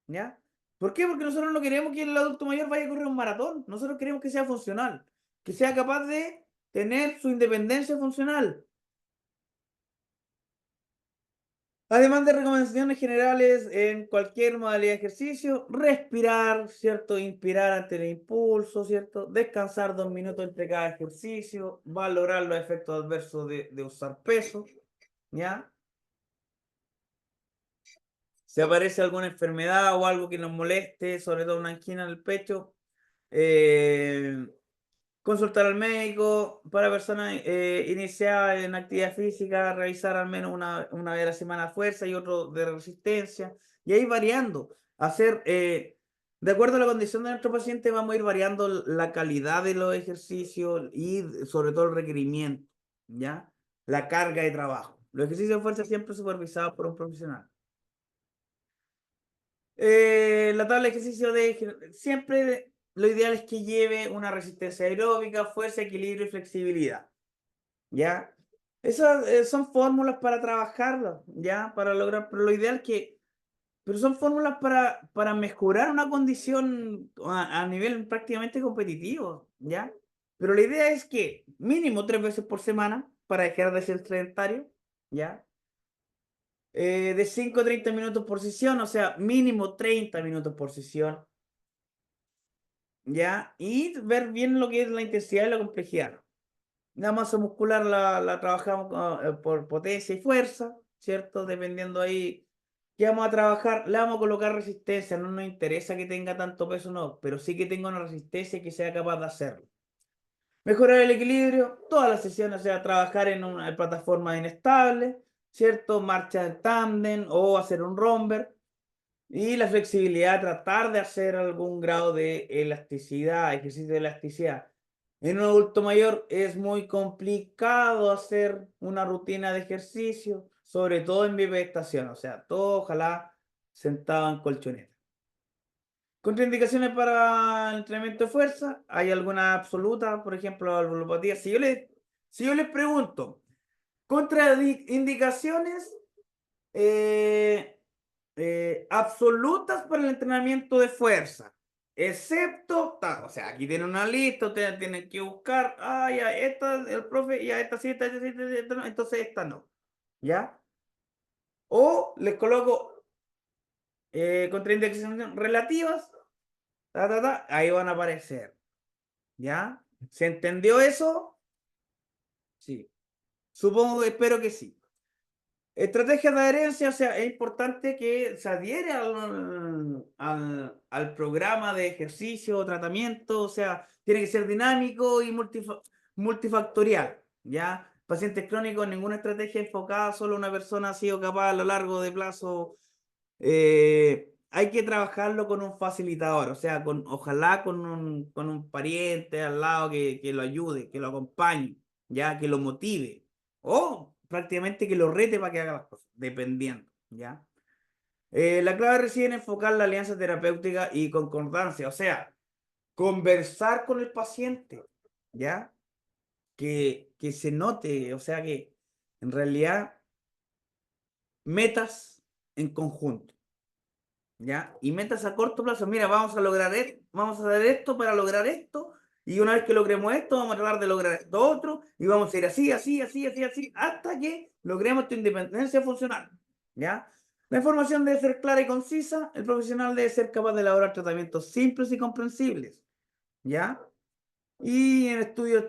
¿Ya? ¿Por qué? Porque nosotros no queremos que el adulto mayor vaya a correr un maratón. Nosotros queremos que sea funcional, que sea capaz de tener su independencia funcional. Además de recomendaciones generales en cualquier modalidad de ejercicio, respirar, ¿cierto? Inspirar ante el impulso, ¿cierto? Descansar 2 minutos entre cada ejercicio, valorar los efectos adversos de usar peso, ¿ya? Si aparece alguna enfermedad o algo que nos moleste, sobre todo una angina en el pecho, eh, consultar al médico. Para personas iniciadas en actividad física, realizar al menos una vez a la semana fuerza y otro de resistencia. Y ahí variando. Hacer, de acuerdo a la condición de nuestro paciente, vamos a ir variando la calidad de los ejercicios y sobre todo el requerimiento, ¿ya? La carga de trabajo. Los ejercicios de fuerza siempre supervisados por un profesional. La tabla de ejercicio siempre lo ideal es que lleve una resistencia aeróbica, fuerza, equilibrio y flexibilidad. ¿Ya? Esas son fórmulas para trabajarlo, ¿ya? Para lograr, pero lo ideal pero son fórmulas para mejorar una condición a nivel prácticamente competitivo, ¿ya? Pero la idea es que mínimo 3 veces por semana para dejar de ser sedentario, ¿ya? De 5 a 30 minutos por sesión, o sea, mínimo 30 minutos por sesión, ¿ya? Y ver bien lo que es la intensidad y la complejidad. La masa muscular la trabajamos por potencia y fuerza, ¿cierto? Dependiendo ahí qué vamos a trabajar, le vamos a colocar resistencia, no nos interesa que tenga tanto peso, no, pero sí que tenga una resistencia y que sea capaz de hacerlo. Mejorar el equilibrio, todas las sesiones, o sea, trabajar en una plataforma inestable, ¿cierto? Marcha en tándem o hacer un romper. Y la flexibilidad, tratar de hacer algún grado de elasticidad, ejercicio de elasticidad. En un adulto mayor es muy complicado hacer una rutina de ejercicio, sobre todo en bipedestación, o sea, todo ojalá sentado en colchoneta. Contraindicaciones para el entrenamiento de fuerza. ¿Hay alguna absoluta? Por ejemplo, la valvulopatía. Si yo les pregunto, contraindicaciones absolutas para el entrenamiento de fuerza. Excepto, o sea, aquí tienen una lista, ustedes tienen que buscar, ya, esta, el profe, ya, esta sí, esta no, entonces esta no. ¿Ya? O les coloco contraindicaciones relativas, ahí van a aparecer. ¿Ya? ¿Se entendió eso? Sí. Supongo, espero que sí. Estrategias de adherencia, o sea, es importante que se adhiere al programa de ejercicio o tratamiento, o sea, tiene que ser dinámico y multifactorial, ¿ya? Pacientes crónicos, ninguna estrategia enfocada, solo una persona ha sido capaz a lo largo de plazo. Hay que trabajarlo con un facilitador, o sea, ojalá con un pariente al lado que lo ayude, que lo acompañe, ya, que lo motive, o prácticamente que lo rete para que haga las cosas, dependiendo, ¿ya? La clave reside en enfocar la alianza terapéutica y concordancia, o sea, conversar con el paciente, ¿ya? Que se note, o sea, que en realidad metas en conjunto. ¿Ya? Y metas a corto plazo, mira, vamos a lograr esto, vamos a hacer esto para lograr esto, y una vez que logremos esto, vamos a tratar de lograr esto otro, y vamos a ir así, así, así, así, así, hasta que logremos tu independencia funcional, ¿ya? La información debe ser clara y concisa, el profesional debe ser capaz de elaborar tratamientos simples y comprensibles, ¿ya? Y en estudio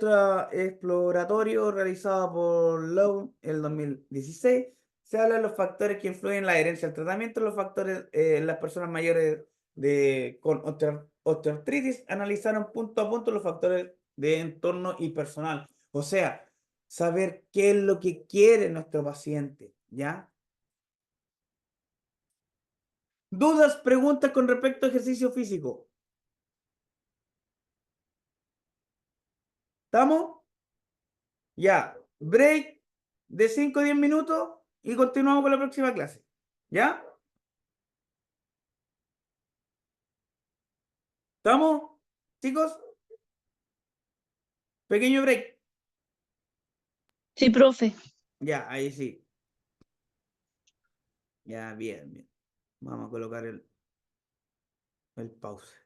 exploratorio realizado por Lowe en el 2016, se habla de los factores que influyen en la adherencia al tratamiento, los factores, las personas mayores con osteoartritis analizaron punto a punto los factores de entorno y personal. O sea, saber qué es lo que quiere nuestro paciente, ¿ya? ¿Dudas, preguntas con respecto a ejercicio físico? ¿Estamos? Ya, break de 5 o 10 minutos y continuamos con la próxima clase. ¿Ya? ¿Estamos, chicos? Pequeño break.
Sí, profe.
Ya, ahí sí. Ya, bien, bien. Vamos a colocar el pause.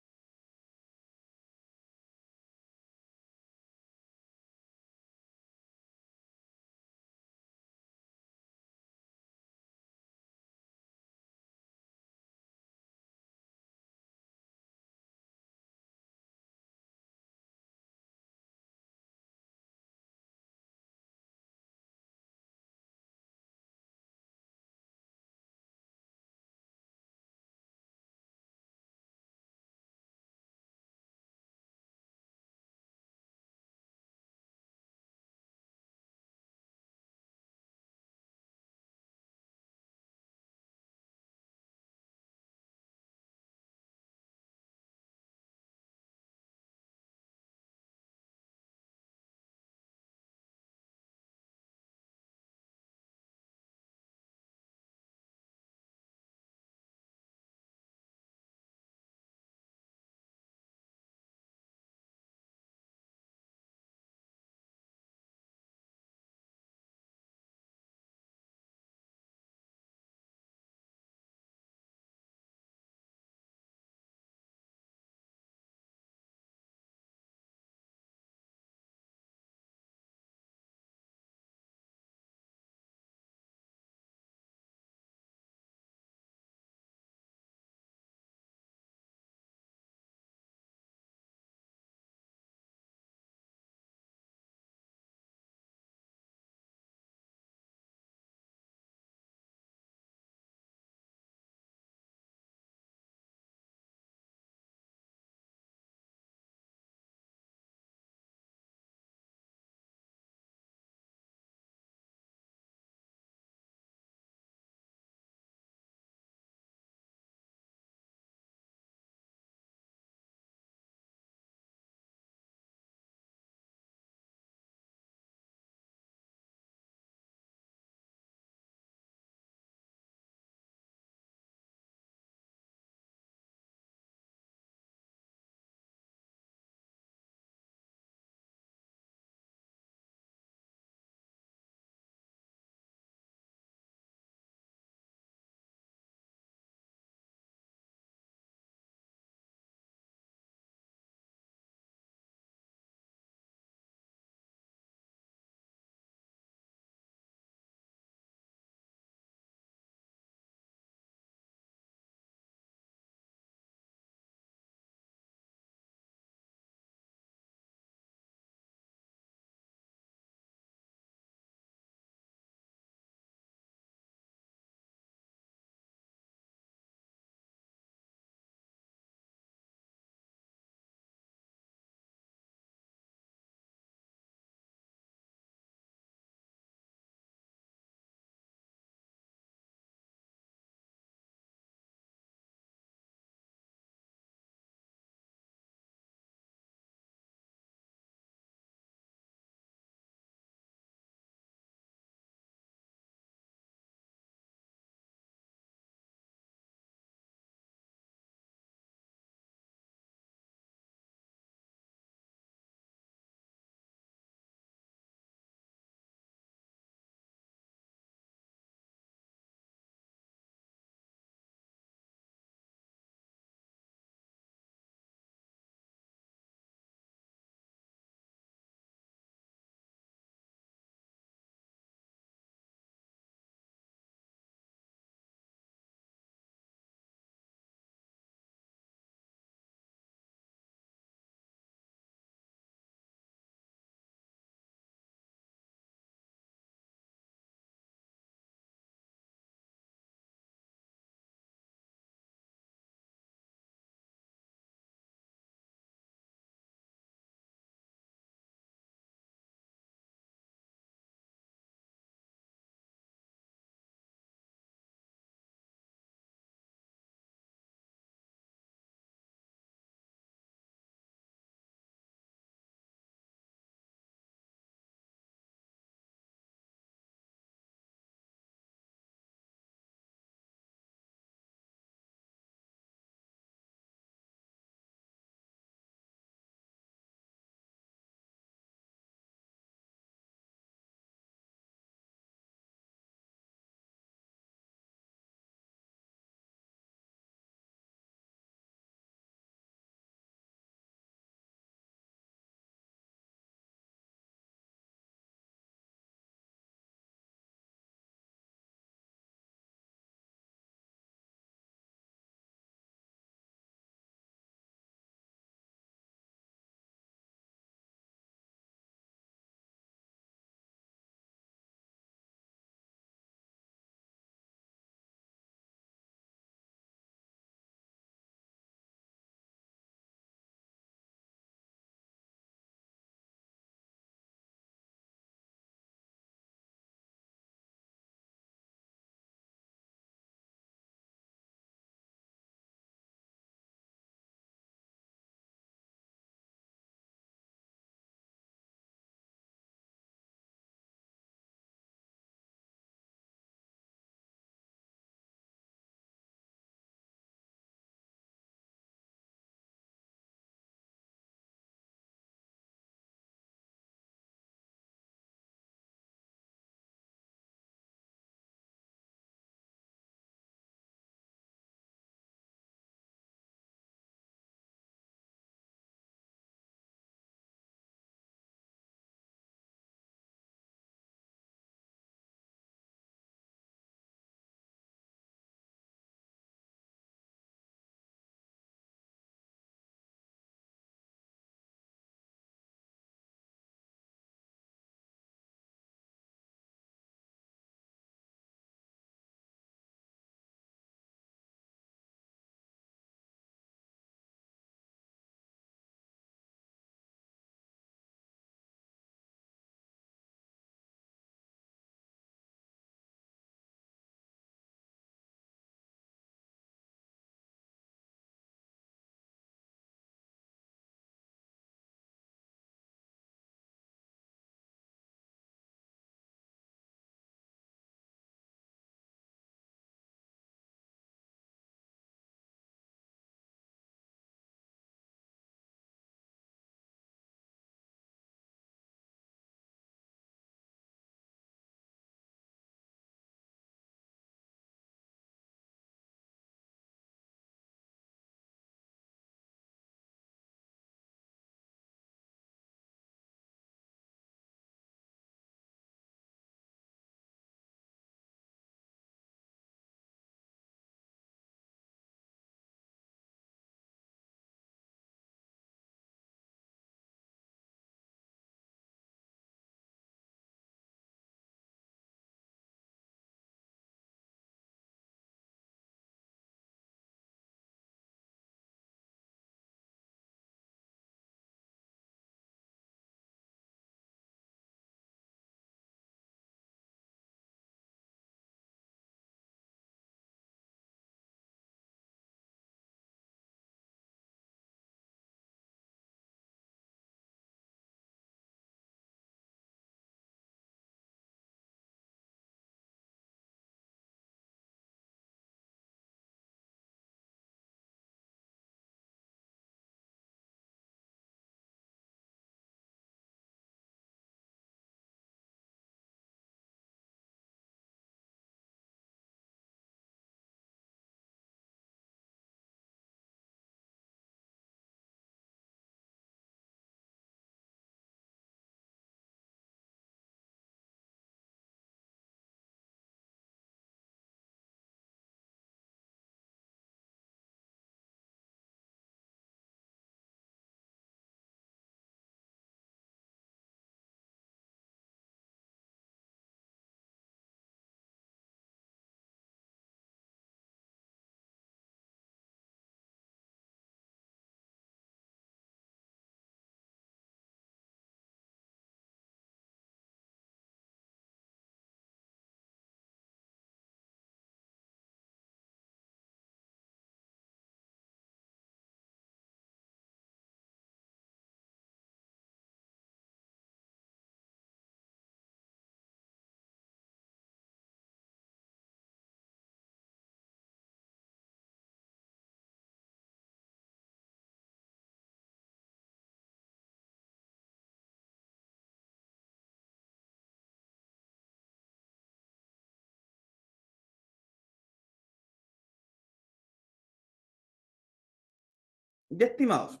ya estimados,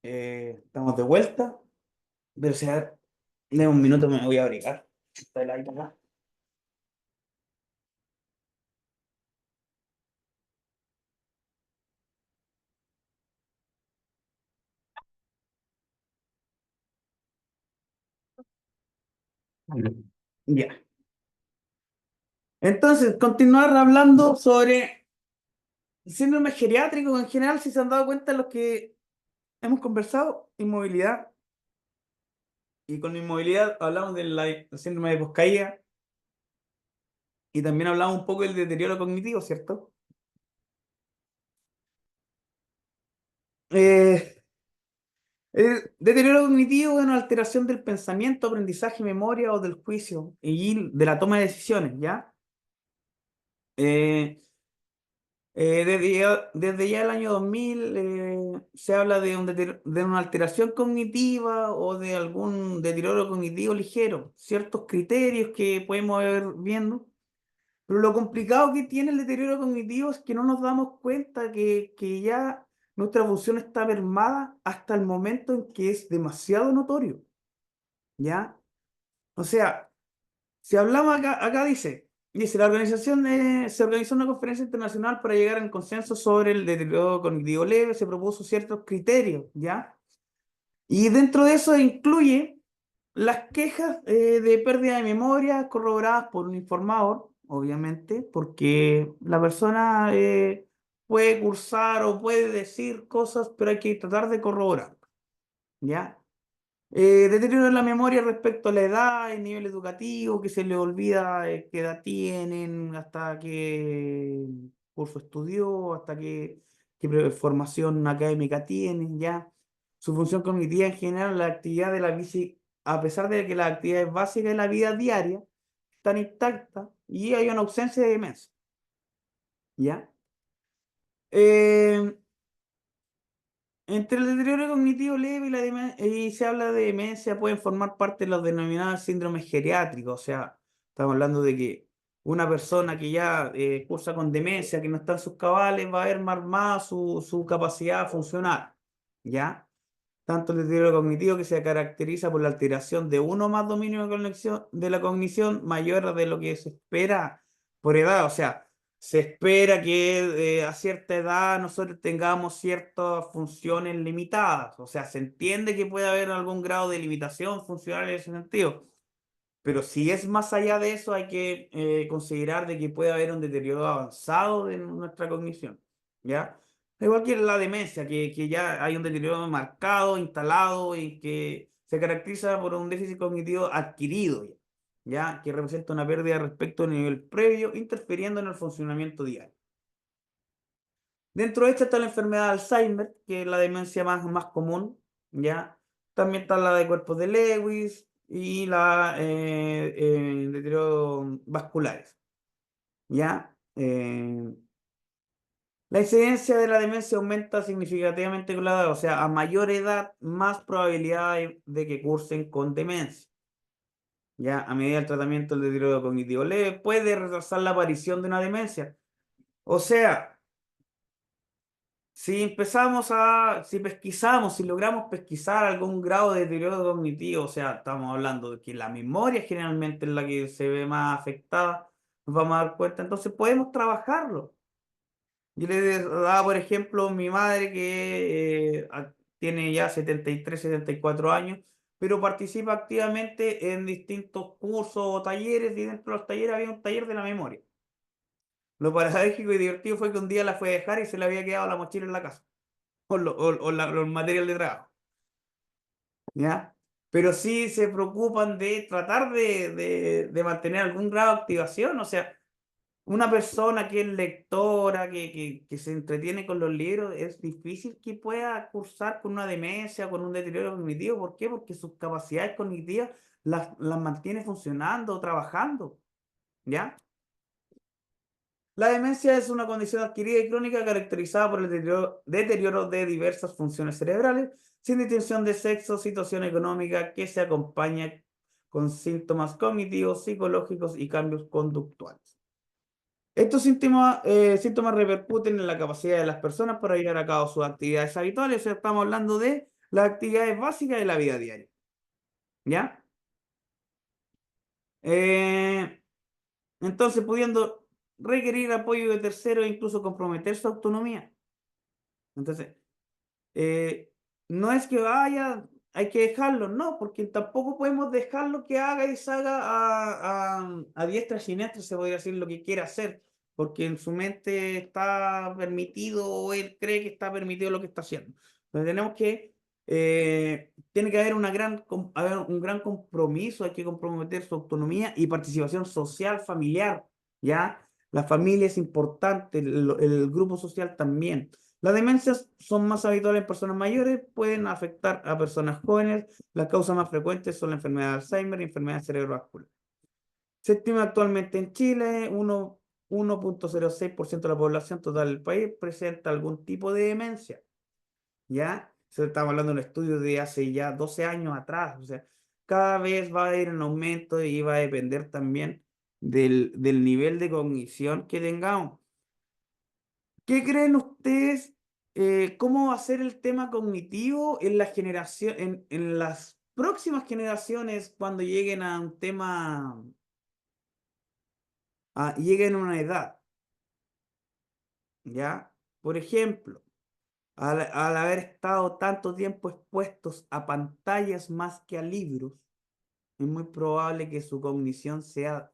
estamos de vuelta, pero si a ver, de un minuto me voy a abrigar. Está el aire acá. Ya. Entonces, continuar hablando sobre síndrome geriátrico en general, si se han dado cuenta los que hemos conversado, inmovilidad. Y con inmovilidad hablamos del síndrome de poscaída y también hablamos un poco del deterioro cognitivo, ¿cierto? Eh, Deterioro cognitivo, bueno, alteración del pensamiento, aprendizaje, memoria o del juicio y de la toma de decisiones, ¿ya? Eh, desde ya el año 2000 se habla de, de una alteración cognitiva o de algún deterioro cognitivo ligero, ciertos criterios que podemos ir viendo, pero lo complicado que tiene el deterioro cognitivo es que no nos damos cuenta que ya nuestra función está mermada hasta el momento en que es demasiado notorio, ¿ya? O sea, si hablamos acá dice, la organización se organizó una conferencia internacional para llegar a un consenso sobre el deterioro cognitivo leve, se propuso ciertos criterios, ¿ya? Y dentro de eso incluye las quejas de pérdida de memoria corroboradas por un informador, obviamente, porque la persona puede cursar o puede decir cosas, pero hay que tratar de corroborar, ¿ya? Deterioro en la memoria respecto a la edad, el nivel educativo, que se le olvida qué edad tienen, hasta qué curso estudió, hasta qué formación académica tienen, ya. Su función cognitiva en general, la actividad de la bici, a pesar de que las actividades básicas de la vida diaria están intactas y hay una ausencia de demencia, ¿ya? Eh, Entre el deterioro cognitivo leve y y se habla de demencia, pueden formar parte de los denominados síndromes geriátricos. O sea, estamos hablando de que una persona que ya cursa con demencia, que no está en sus cabales, va a ver mermada su capacidad funcional. ¿Ya? Tanto el deterioro cognitivo que se caracteriza por la alteración de uno o más dominios de la cognición mayor de lo que se espera por edad. O sea, se espera que a cierta edad nosotros tengamos ciertas funciones limitadas. O sea, se entiende que puede haber algún grado de limitación funcional en ese sentido. Pero si es más allá de eso, hay que considerar de que puede haber un deterioro avanzado de nuestra cognición, ¿ya? Igual que la demencia, que ya hay un deterioro marcado, instalado y que se caracteriza por un déficit cognitivo adquirido, ¿ya? Que representa una pérdida respecto al nivel previo, interfiriendo en el funcionamiento diario. Dentro de esta está la enfermedad de Alzheimer, que es la demencia más común, ¿ya? También está la de cuerpos de Lewis y la deterioro vasculares, ¿ya? La incidencia de la demencia aumenta significativamente con la edad, o sea, a mayor edad, más probabilidad de que cursen con demencia. ¿Ya? A medida del tratamiento del deterioro cognitivo leve puede retrasar la aparición de una demencia. O sea, si pesquisamos, si logramos pesquisar algún grado de deterioro cognitivo, o sea, estamos hablando de que la memoria generalmente es la que se ve más afectada, nos vamos a dar cuenta, entonces podemos trabajarlo. Yo le daba, por ejemplo, mi madre que tiene ya 73, 74 años, pero participa activamente en distintos cursos o talleres, y dentro de los talleres había un taller de la memoria. Lo paradójico y divertido fue que un día la fue a dejar y se le había quedado la mochila en la casa, o el material de trabajo, ¿ya? Pero sí se preocupan de tratar de mantener algún grado de activación, o sea, una persona que es lectora, que se entretiene con los libros, es difícil que pueda cursar con una demencia, con un deterioro cognitivo. ¿Por qué? Porque sus capacidades cognitivas las mantiene funcionando, trabajando, ¿ya? La demencia es una condición adquirida y crónica caracterizada por el deterioro de diversas funciones cerebrales, sin distinción de sexo, situación económica, que se acompaña con síntomas cognitivos, psicológicos y cambios conductuales. Estos síntomas repercuten en la capacidad de las personas para llevar a cabo sus actividades habituales. O sea, estamos hablando de las actividades básicas de la vida diaria. ¿Ya? Eh, entonces, pudiendo requerir apoyo de terceros e incluso comprometer su autonomía. Entonces, eh, no es que vaya, hay que dejarlo, no, porque tampoco podemos dejarlo que haga y deshaga a diestra y siniestra, se podría decir lo que quiera hacer, porque en su mente está permitido o él cree que está permitido lo que está haciendo. Entonces tenemos que, tiene que haber haber un gran compromiso, hay que comprometer su autonomía y participación social, familiar, ¿ya? La familia es importante, el grupo social también. Las demencias son más habituales en personas mayores, pueden afectar a personas jóvenes. Las causas más frecuentes son la enfermedad de Alzheimer y enfermedad cerebrovascular. Se estima actualmente en Chile 1,06% de la población total del país presenta algún tipo de demencia. ¿Ya? Estamos hablando de un estudio de hace ya 12 años atrás. O sea, cada vez va a ir en aumento y va a depender también del nivel de cognición que tengamos. ¿Qué creen ustedes? ¿Cómo va a ser el tema cognitivo en la generación, en las próximas generaciones cuando lleguen a un tema, lleguen a una edad? ¿Ya? Por ejemplo, al haber estado tanto tiempo expuestos a pantallas más que a libros, es muy probable que su cognición sea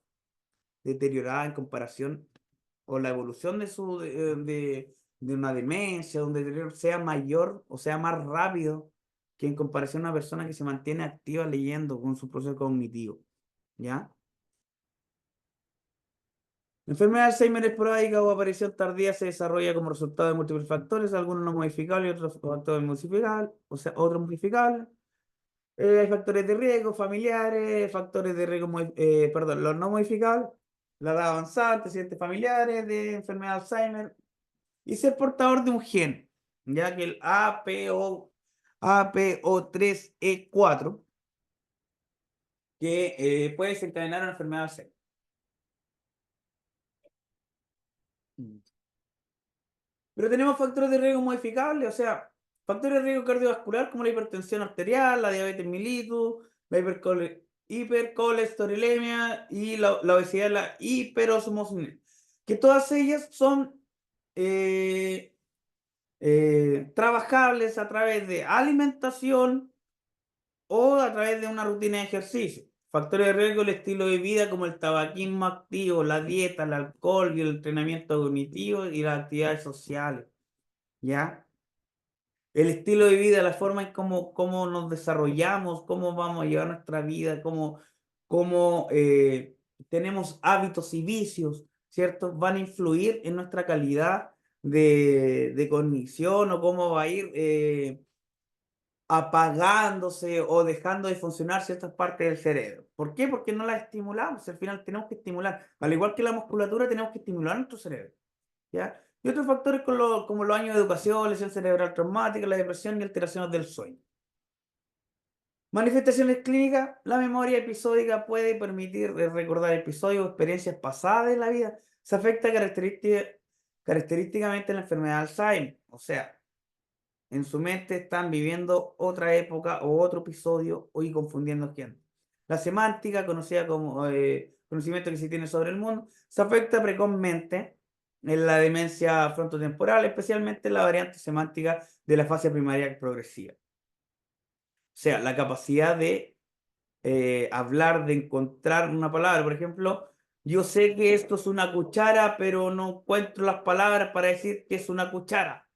deteriorada en comparación o la evolución de una demencia, de un deterioro sea mayor o sea más rápido que en comparación a una persona que se mantiene activa leyendo con su proceso cognitivo. ¿Ya? La enfermedad de Alzheimer esporádica o aparición tardía se desarrolla como resultado de múltiples factores, algunos no modificables y otros factores modificables, o sea, otros modificables. Hay factores de riesgo familiares, factores de riesgo, perdón, los no modificables, la edad avanzada, antecedentes familiares de enfermedad de Alzheimer y ser portador de un gen, ya que el APO3E4, que puede desencadenar una enfermedad de Alzheimer. Pero tenemos factores de riesgo modificables, o sea, factores de riesgo cardiovascular como la hipertensión arterial, la diabetes mellitus, la hipercolesterolemia y la obesidad, la hiperosmosis, que todas ellas son trabajables a través de alimentación o a través de una rutina de ejercicio. Factores de riesgo, el estilo de vida como el tabaquismo activo, la dieta, el alcohol y el entrenamiento cognitivo y las actividades sociales. ¿Ya? El estilo de vida, la forma en cómo nos desarrollamos, cómo vamos a llevar nuestra vida, cómo tenemos hábitos y vicios, ¿cierto? Van a influir en nuestra calidad de cognición o cómo va a ir apagándose o dejando de funcionar ciertas partes del cerebro. ¿Por qué? Porque no las estimulamos. Al final tenemos que estimular. Al igual que la musculatura, tenemos que estimular nuestro cerebro. ¿Ya? Y otros factores como los años de educación, lesión cerebral traumática, la depresión y alteraciones del sueño. Manifestaciones clínicas, la memoria episódica puede permitir recordar episodios o experiencias pasadas de la vida. Se afecta característicamente en la enfermedad de Alzheimer. O sea, en su mente están viviendo otra época o otro episodio y confundiendo gente. La semántica, conocida como conocimiento que se tiene sobre el mundo, se afecta precozmente en la demencia frontotemporal, especialmente en la variante semántica de la fase primaria progresiva. O sea, la capacidad de hablar, de encontrar una palabra. Por ejemplo, yo sé que esto es una cuchara, pero no encuentro las palabras para decir que es una cuchara.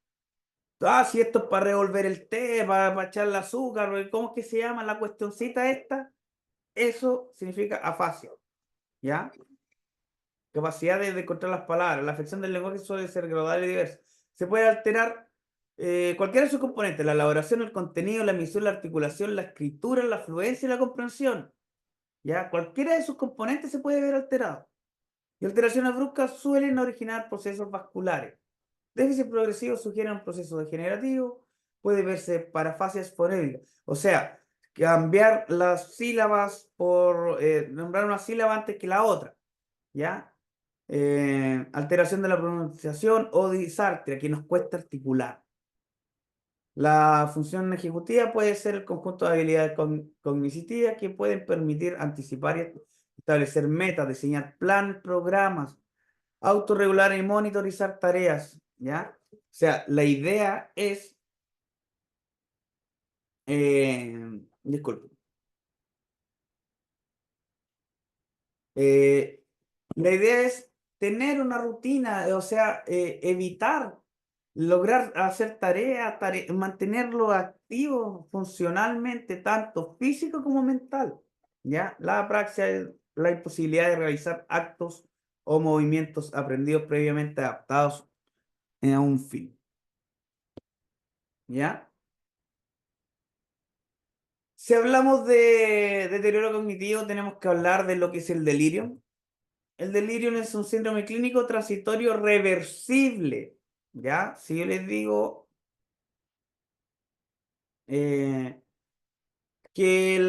Si esto es para revolver el té, para echarle azúcar, ¿cómo es que se llama la cuestioncita esta? Eso significa afasia, ¿ya? Capacidad de encontrar las palabras. La afección del lenguaje suele ser gradual y diversa. Se puede alterar cualquiera de sus componentes: la elaboración, el contenido, la emisión, la articulación, la escritura, la fluencia y la comprensión. ¿Ya? Cualquiera de sus componentes se puede ver alterado. Y alteraciones bruscas suelen originar procesos vasculares. Déficit progresivo sugiere un proceso degenerativo, puede verse parafasias fonéticas, o sea, cambiar las sílabas por nombrar una sílaba antes que la otra, ¿ya? alteración de la pronunciación o disartria, que nos cuesta articular. La función ejecutiva puede ser el conjunto de habilidades cognitivas que pueden permitir anticipar y establecer metas, diseñar planes, programas, autorregular y monitorizar tareas, ¿ya? O sea, la idea es, disculpe, eh, la idea es tener una rutina, o sea, evitar lograr hacer tareas, mantenerlo activo funcionalmente, tanto físico como mental, ¿ya? La praxis es la imposibilidad de realizar actos o movimientos aprendidos previamente adaptados a un fin, ¿ya? Si hablamos de deterioro cognitivo, tenemos que hablar de lo que es el delirio. El delirio es un síndrome clínico transitorio reversible, ¿ya? Si yo les digo eh, si yo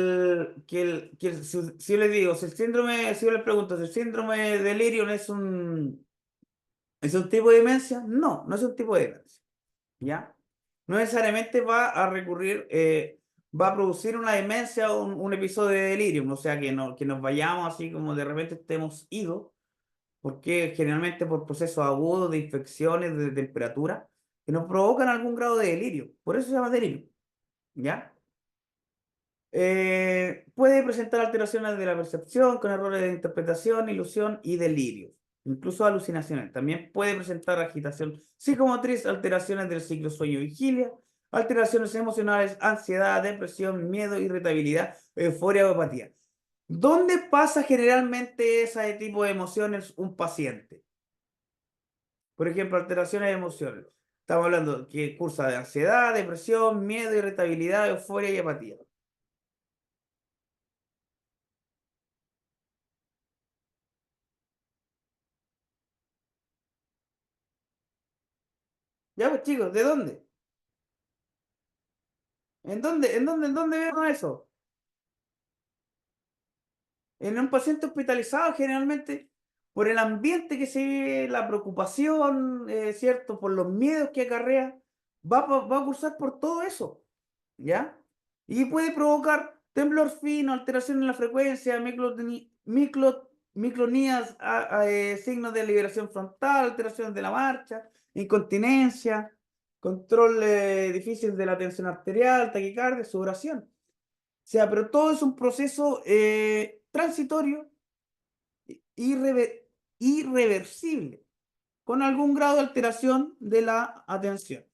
les digo, si yo les pregunto si el síndrome de delirio es un tipo de demencia, no, no es un tipo de demencia, ¿ya? No necesariamente va a producir una demencia o un episodio de delirio, o sea, que nos vayamos así como de repente estemos idos, porque generalmente por procesos agudos de infecciones, de temperatura, que nos provocan algún grado de delirio, por eso se llama delirio, ¿ya? Puede presentar alteraciones de la percepción con errores de interpretación, ilusión y delirios, incluso alucinaciones. También puede presentar agitación psicomotriz, alteraciones del ciclo sueño-vigilia, alteraciones emocionales, ansiedad, depresión, miedo, irritabilidad, euforia o apatía. ¿Dónde pasa generalmente ese tipo de emociones un paciente? Por ejemplo, alteraciones de emociones. Estamos hablando que cursa de ansiedad, depresión, miedo, irritabilidad, euforia y apatía. Ya pues chicos, ¿de dónde? ¿En dónde vemos eso? En un paciente hospitalizado, generalmente, por el ambiente que se vive, la preocupación, ¿cierto? Por los miedos que acarrea, va a cursar por todo eso, ¿ya? Y puede provocar temblor fino, alteración en la frecuencia, miclonías, signos de liberación frontal, alteraciones de la marcha, incontinencia, control difícil de la tensión arterial, taquicardia, sudoración. O sea, pero todo es un proceso transitorio, irreversible, con algún grado de alteración de la atención.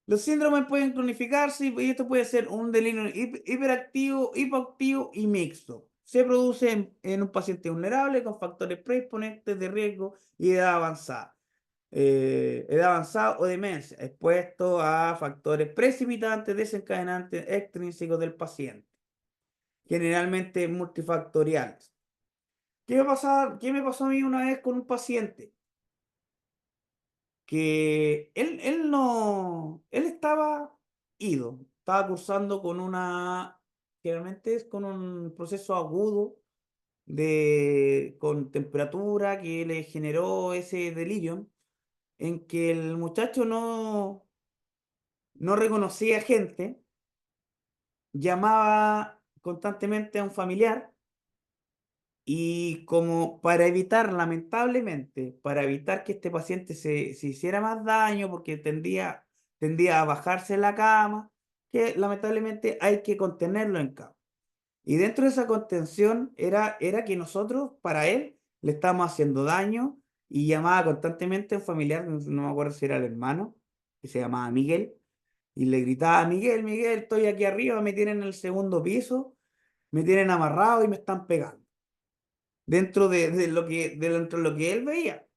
Los síndromes pueden cronificarse y esto puede ser un delirio hiperactivo, hipoactivo y mixto. Se produce en un paciente vulnerable con factores predisponentes de riesgo y edad avanzada o demencia, expuesto a factores precipitantes, desencadenantes, extrínsecos del paciente, generalmente multifactoriales. ¿Qué me pasó a mí una vez con un paciente? Que él estaba ido, estaba cursando generalmente es con un proceso agudo con temperatura que le generó ese delirio en que el muchacho no reconocía gente, llamaba constantemente a un familiar y como para evitar, lamentablemente, para evitar que este paciente se hiciera más daño porque tendía a bajarse en la cama, que lamentablemente hay que contenerlo en cama. Y dentro de esa contención era que nosotros, para él, le estábamos haciendo daño y llamaba constantemente a un familiar, no me acuerdo si era el hermano, que se llamaba Miguel, y le gritaba, Miguel, Miguel, estoy aquí arriba, me tienen en el segundo piso, me tienen amarrado y me están pegando. Dentro de lo que él veía,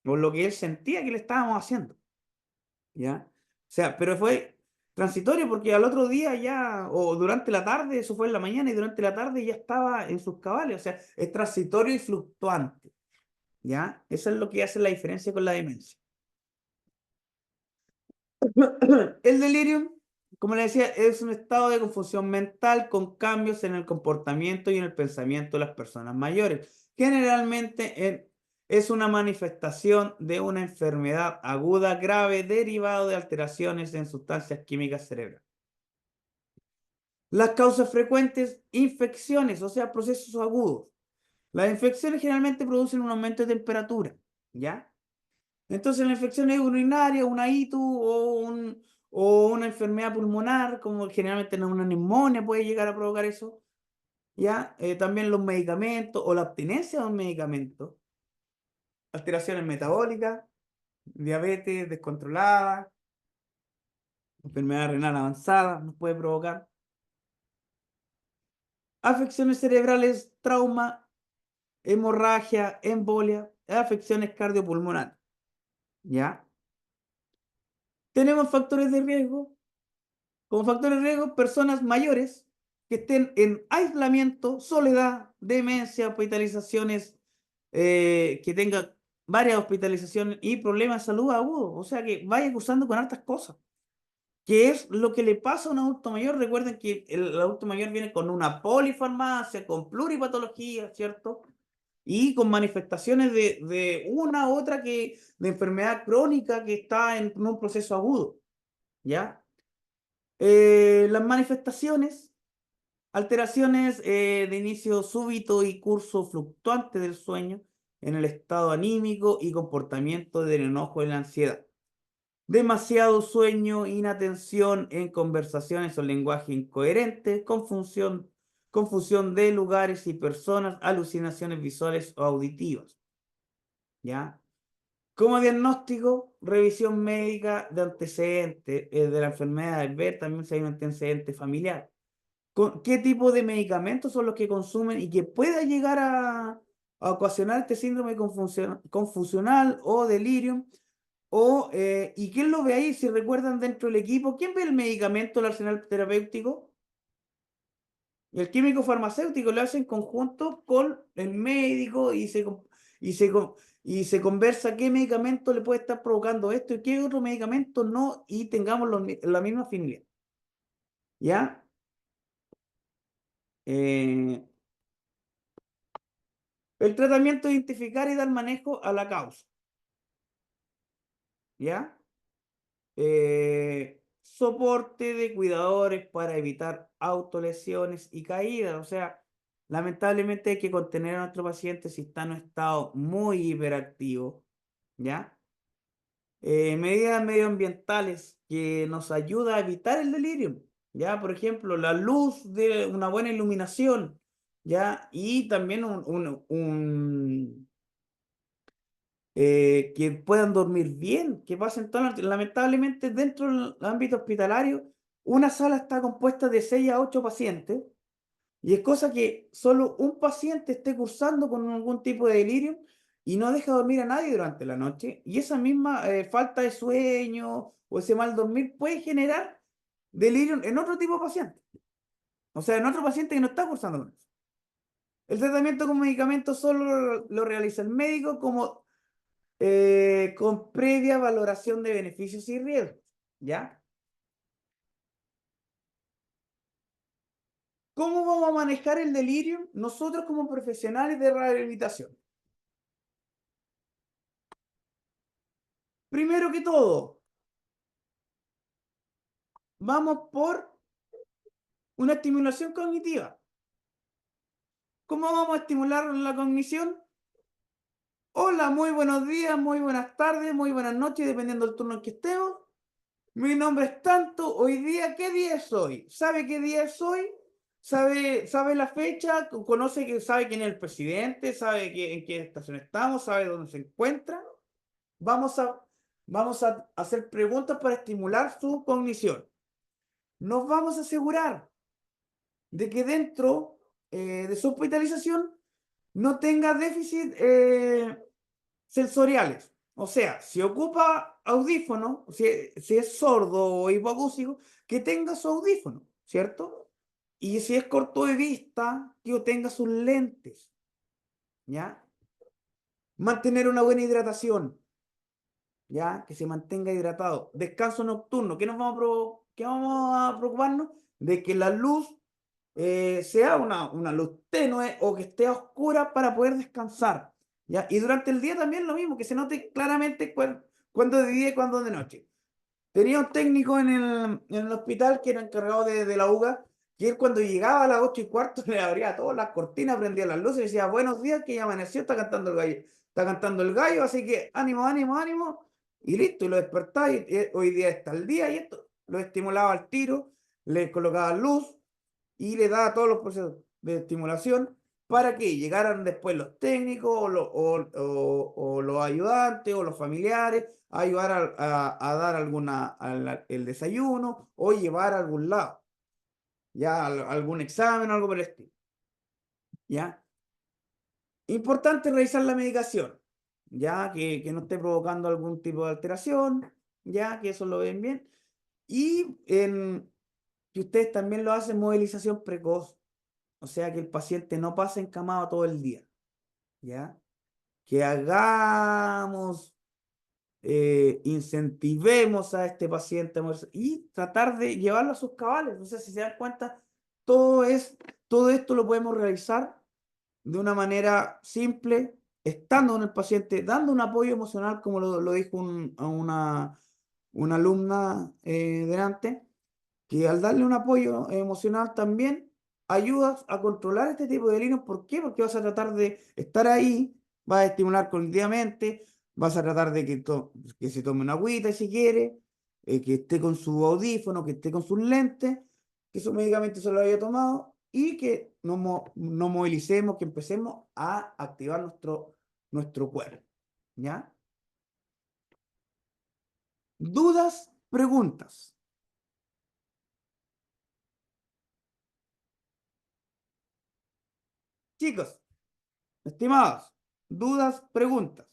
o lo que él sentía que le estábamos haciendo, ¿ya? O sea, pero fue transitorio porque al otro día ya, o durante la tarde, eso fue en la mañana, y durante la tarde ya estaba en sus cabales, o sea, es transitorio y fluctuante, ¿ya? Eso es lo que hace la diferencia con la demencia. El delirium, como le decía, es un estado de confusión mental con cambios en el comportamiento y en el pensamiento de las personas mayores. Generalmente es una manifestación de una enfermedad aguda grave derivado de alteraciones en sustancias químicas cerebrales. Las causas frecuentes, infecciones, o sea, procesos agudos. Las infecciones generalmente producen un aumento de temperatura, ¿ya? Entonces la infección es urinaria, una ITU o una enfermedad pulmonar, como generalmente una neumonía puede llegar a provocar eso, ¿ya? También los medicamentos o la abstinencia de un medicamento, alteraciones metabólicas, diabetes descontrolada, enfermedad renal avanzada, nos puede provocar. Afecciones cerebrales, trauma, hemorragia, embolia, afecciones cardiopulmonares, ¿ya? Tenemos factores de riesgo. Como factores de riesgo, personas mayores que estén en aislamiento, soledad, demencia, hospitalizaciones, que tengan varias hospitalizaciones y problemas de salud agudos. O sea, que vaya acusando con hartas cosas. ¿Qué es lo que le pasa a un adulto mayor? Recuerden que el adulto mayor viene con una polifarmacia, con pluripatología, ¿cierto? Y con manifestaciones de una u otra de enfermedad crónica que está en un proceso agudo, ¿ya? Las manifestaciones, alteraciones de inicio súbito y curso fluctuante del sueño en el estado anímico y comportamiento del enojo y la ansiedad. Demasiado sueño, inatención en conversaciones o lenguaje incoherente, confusión de lugares y personas, alucinaciones visuales o auditivas. ¿Ya? Como diagnóstico, revisión médica de antecedentes de la enfermedad, ver también si hay un antecedente familiar. ¿Qué tipo de medicamentos son los que consumen y que pueda llegar a ocasionar este síndrome confusional o delirium? ¿Y quién lo ve ahí? Si recuerdan dentro del equipo, ¿quién ve el medicamento, el arsenal terapéutico? El químico farmacéutico lo hace en conjunto con el médico y se, y se conversa qué medicamento le puede estar provocando esto y qué otro medicamento no, y tengamos la misma afinidad. ¿Ya? El tratamiento es identificar y dar manejo a la causa. ¿Ya? Soporte de cuidadores para evitar autolesiones y caídas. O sea, lamentablemente hay que contener a nuestro paciente si está en un estado muy hiperactivo, ¿ya? Medidas medioambientales que nos ayudan a evitar el delirio, ¿ya? Por ejemplo, la luz de una buena iluminación, ¿ya? Y también que puedan dormir bien, que pasen toda la noche. Lamentablemente, dentro del ámbito hospitalario, una sala está compuesta de 6 a 8 pacientes, y es cosa que solo un paciente esté cursando con algún tipo de delirio y no deja dormir a nadie durante la noche, y esa misma falta de sueño o ese mal dormir puede generar delirio en otro tipo de paciente. O sea, en otro paciente que no está cursando con eso. El tratamiento con medicamentos solo lo realiza el médico con previa valoración de beneficios y riesgos, ¿ya? ¿Cómo vamos a manejar el delirio nosotros como profesionales de rehabilitación? Primero que todo, vamos por una estimulación cognitiva. ¿Cómo vamos a estimular la cognición? Hola, muy buenos días, muy buenas tardes, muy buenas noches, dependiendo del turno en que estemos. Mi nombre es tanto, hoy día, ¿qué día es hoy? ¿Sabe qué día es hoy? ¿Sabe la fecha? ¿Sabe quién es el presidente? ¿Sabe en qué estación estamos? ¿Sabe dónde se encuentra? Vamos a, vamos a hacer preguntas para estimular su cognición. Nos vamos a asegurar de que dentro de su hospitalización no tenga déficit sensoriales. O sea, si ocupa audífono, si es sordo o hipoacúsico, que tenga su audífono, ¿cierto? Y si es corto de vista, que tenga sus lentes, ¿ya? Mantener una buena hidratación, ¿ya? Que se mantenga hidratado. Descanso nocturno. ¿Qué vamos a preocuparnos? De que la luz sea una luz tenue o que esté oscura para poder descansar, ¿ya? Y durante el día también lo mismo, que se note claramente cuándo de día y cuándo de noche. Tenía un técnico en el hospital que era encargado de la UGA, que él cuando llegaba a las 8:15 le abría todas las cortinas, prendía las luces y decía, buenos días, que ya amaneció, está cantando el gallo. Está cantando el gallo, así que ánimo, ánimo, ánimo. Y listo, y lo despertaba y hoy día está el día y esto. Lo estimulaba al tiro, le colocaba luz y le daba todos los procesos de estimulación para que llegaran después los técnicos o los ayudantes o los familiares a ayudar a dar el desayuno o llevar a algún lado, ya algún examen o algo por el estilo. ¿Ya? Importante revisar la medicación, ya que no esté provocando algún tipo de alteración, ya que eso lo ven bien. Y que ustedes también lo hacen movilización precoz, o sea que el paciente no pase encamado todo el día, ¿ya? Que hagamos, incentivemos a este paciente y tratar de llevarlo a sus cabales. O sea, si se dan cuenta, todo esto lo podemos realizar de una manera simple, estando con el paciente, dando un apoyo emocional, como lo dijo una alumna delante, que al darle un apoyo emocional también ayudas a controlar este tipo de delirios. ¿Por qué? Porque vas a tratar de estar ahí, vas a estimular cognitivamente, vas a tratar de que se tome una agüita si quiere, que esté con su audífono, que esté con sus lentes, que su medicamento se lo haya tomado y que nos movilicemos, que empecemos a activar nuestro cuerpo. ¿Ya? ¿Dudas? Preguntas. Chicos, estimados, dudas, preguntas.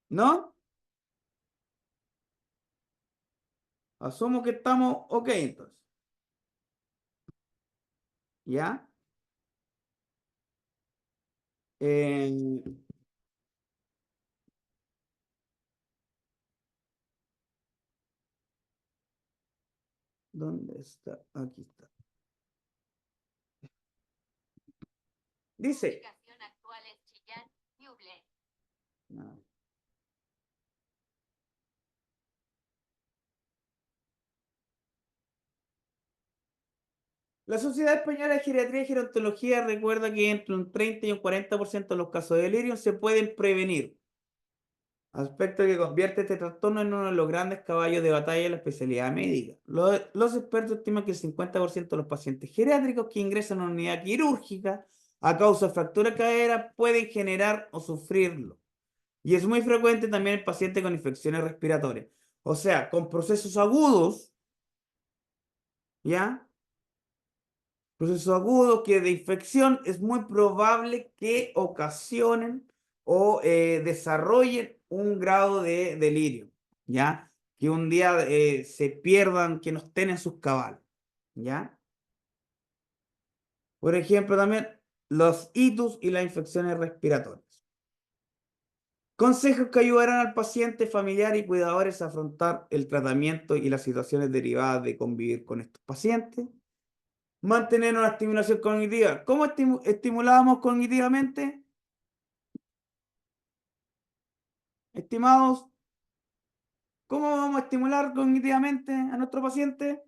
¿No? Asumo que estamos ok entonces. ¿Ya? Eh, ¿Dónde está? Aquí está. Dice. No. La Sociedad Española de Geriatría y Gerontología recuerda que entre un 30 y un 40% de los casos de delirium se pueden prevenir. Aspecto que convierte este trastorno en uno de los grandes caballos de batalla de la especialidad médica. Los expertos estiman que el 50% de los pacientes geriátricos que ingresan a una unidad quirúrgica a causa de fractura de cadera pueden generar o sufrirlo. Y es muy frecuente también en pacientes con infecciones respiratorias. O sea, con procesos agudos, ¿ya? Procesos agudos que de infección es muy probable que ocasionen o desarrollen un grado de delirio, ¿ya? Que un día se pierdan, que no estén en sus cabales, ¿ya? Por ejemplo, también los itus y las infecciones respiratorias. Consejos que ayudarán al paciente, familiar y cuidadores a afrontar el tratamiento y las situaciones derivadas de convivir con estos pacientes. Mantener una estimulación cognitiva. ¿Cómo estimulamos cognitivamente? Estimados, ¿cómo vamos a estimular cognitivamente a nuestro paciente?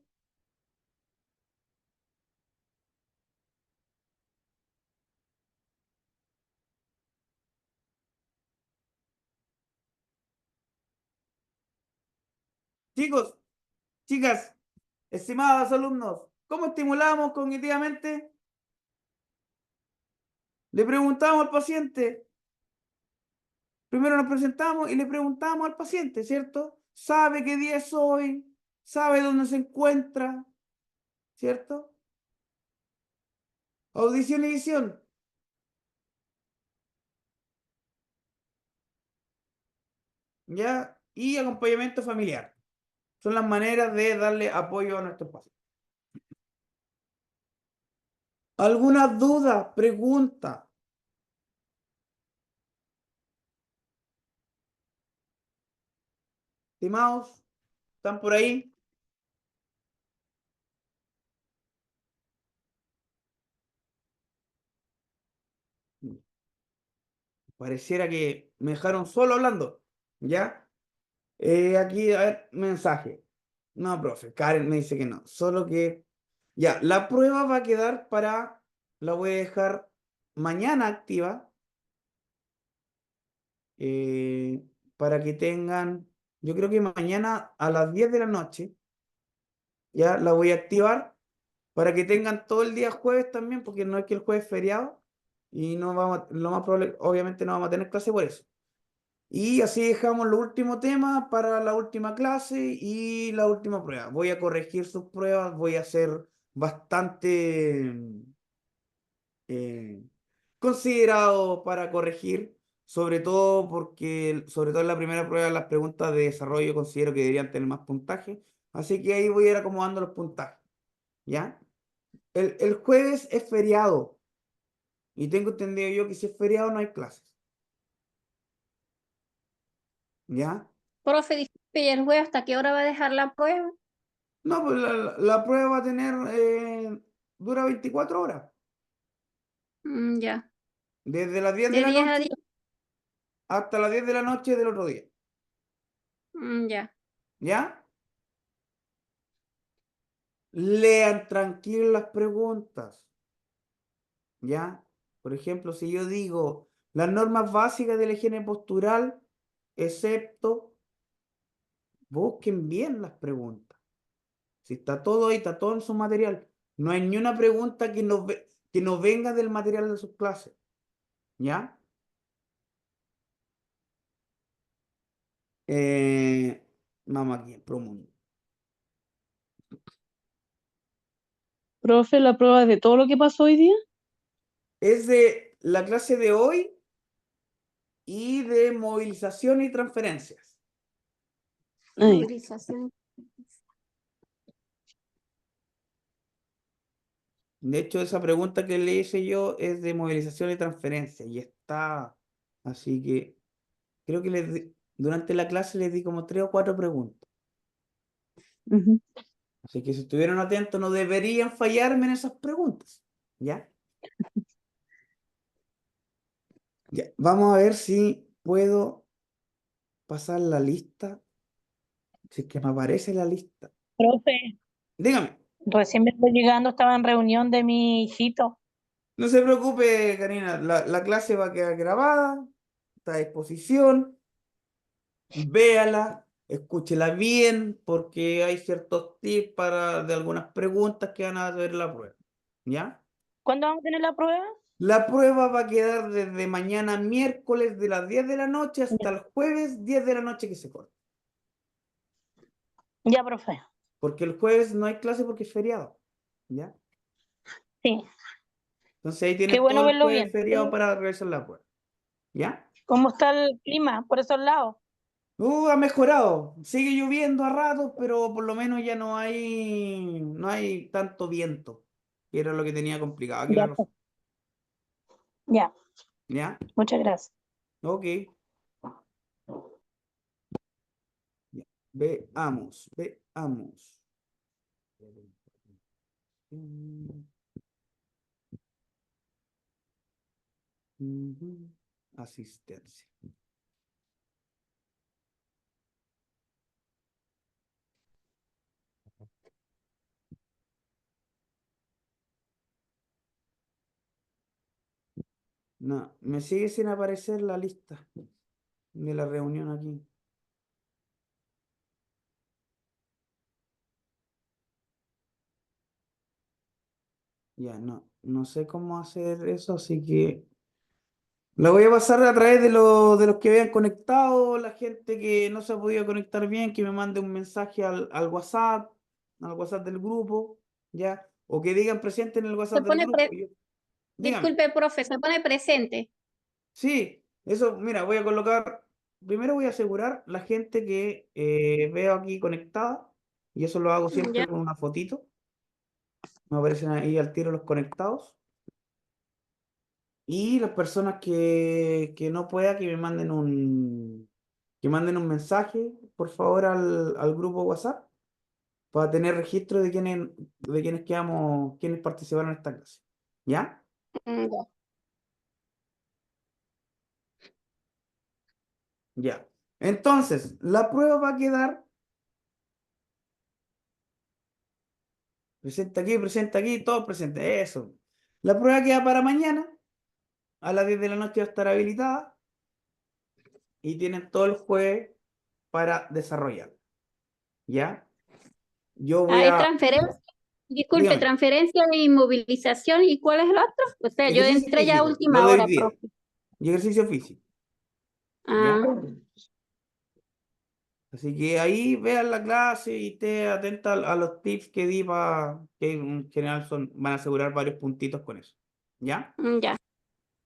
Chicos, chicas, estimados alumnos, ¿cómo estimulamos cognitivamente? Le preguntamos al paciente. Primero nos presentamos y le preguntamos al paciente, ¿cierto? ¿Sabe qué día es hoy? ¿Sabe dónde se encuentra? ¿Cierto? Audición y visión, ¿ya? Y acompañamiento familiar. Son las maneras de darle apoyo a nuestros pacientes. ¿Alguna duda, pregunta? Estimados, ¿Están por ahí? Pareciera que me dejaron solo hablando, ¿ya? Aquí, a ver, mensaje. No, profe, Karen me dice que no. Solo que, ya, la prueba va a quedar para, la voy a dejar mañana activa, eh, para que tengan, yo creo que mañana a las 10 de la noche, ya la voy a activar para que tengan todo el día jueves también, porque no es que el jueves es feriado y no vamos, lo más probable, obviamente no vamos a tener clase por eso. Y así dejamos los últimos temas para la última clase y la última prueba. Voy a corregir sus pruebas, voy a ser bastante eh, considerado para corregir, sobre todo porque, sobre todo en la primera prueba, las preguntas de desarrollo considero que deberían tener más puntaje. Así que ahí voy a ir acomodando los puntajes, ¿ya? El jueves es feriado y tengo entendido yo que si es feriado no hay clases, ¿ya?
Profe, disculpe, ¿y el juez hasta qué hora va a dejar la prueba?
No, pues la prueba va a tener, dura 24 horas,
Ya.
desde las 10 de
De
la
10 a
noche
10.
hasta las 10 de la noche del otro día,
Ya.
¿ya? Lean tranquilos las preguntas, ¿ya? Por ejemplo, si yo digo las normas básicas de la higiene postural, excepto, busquen bien las preguntas. Si está todo ahí, está todo en su material. No hay ni una pregunta que no venga del material de sus clases, ¿ya? Eh, Vamos aquí, Promundo.
Profe, la prueba es de todo lo que pasó hoy día.
Es de la clase de hoy y de movilización y transferencias.
Ay,
Movilización.
De hecho, esa pregunta que le hice yo es de movilización y transferencia y está, así que creo que durante la clase les di como 3 o 4 preguntas.
ujú.
Así que si estuvieron atentos no deberían fallarme en esas preguntas. ¿Ya? Ya. Vamos a ver si puedo pasar la lista. Si es que me aparece la lista.
Profe,
Dígame.
recién me estoy llegando, estaba en reunión de mi hijito.
No se preocupe, Karina. La clase va a quedar grabada. Está a disposición. Véala, escúchela bien, porque hay ciertos tips de algunas preguntas que van a ver la prueba. ¿Ya?
¿Cuándo vamos a tener la prueba?
La prueba va a quedar desde mañana miércoles de las 10 de la noche hasta
Ya,
el jueves 10 de la noche que se corta.
ya, profe.
Porque el jueves no hay clase porque es feriado. ¿Ya?
Sí,
Entonces ahí
qué
tienes todo
bueno
el
verlo
jueves
bien.
feriado para realizar la prueba. ¿Ya?
¿Cómo está el clima por esos lados?
Ha mejorado. Sigue lloviendo a ratos, pero por lo menos ya no hay tanto viento, que era lo que tenía complicado aquí la
Ya,
cosa.
pues, ya,
¿Ya?
muchas gracias.
Ok. Ya. Veamos, veamos. Ujú. Asistencia. No, me sigue sin aparecer la lista de la reunión aquí. Ya, no sé cómo hacer eso, así que la voy a pasar a través de los que vean conectado, la gente que no se ha podido conectar bien, que me mande un mensaje al WhatsApp del grupo, ¿ya? O que digan presente en el
Se
WhatsApp del
pone
grupo.
pre-
Dígame.
Disculpe, profe, se pone presente.
Sí, eso, mira, voy a colocar, primero voy a asegurar la gente que veo aquí conectada, y eso lo hago siempre
Ya.
con una fotito, me aparecen ahí al tiro los conectados, y las personas que no pueda que me manden que manden un mensaje, por favor, al grupo WhatsApp para tener registro de quienes participaron en esta clase. ¿Ya?
Ya.
Ya. Entonces, la prueba va a quedar, presenta aquí, todos presentes, eso. La prueba queda para mañana, a las 10 de la noche va a estar habilitada y tienen todo el jueves para desarrollar. ¿Ya? Yo voy
Hay
a,
transferencia, disculpe,
dígame,
transferencia de inmovilización. ¿Y cuál es el otro? O sea, yo
ejercicio
entré ya a
físico, lo
última
doy
hora,
10,
profe.
y ejercicio físico. ¿Ya?
Ah,
Así que ahí vean la clase y esté atenta a los tips que di que en general van a asegurar varios puntitos con eso. ¿Ya?
ya.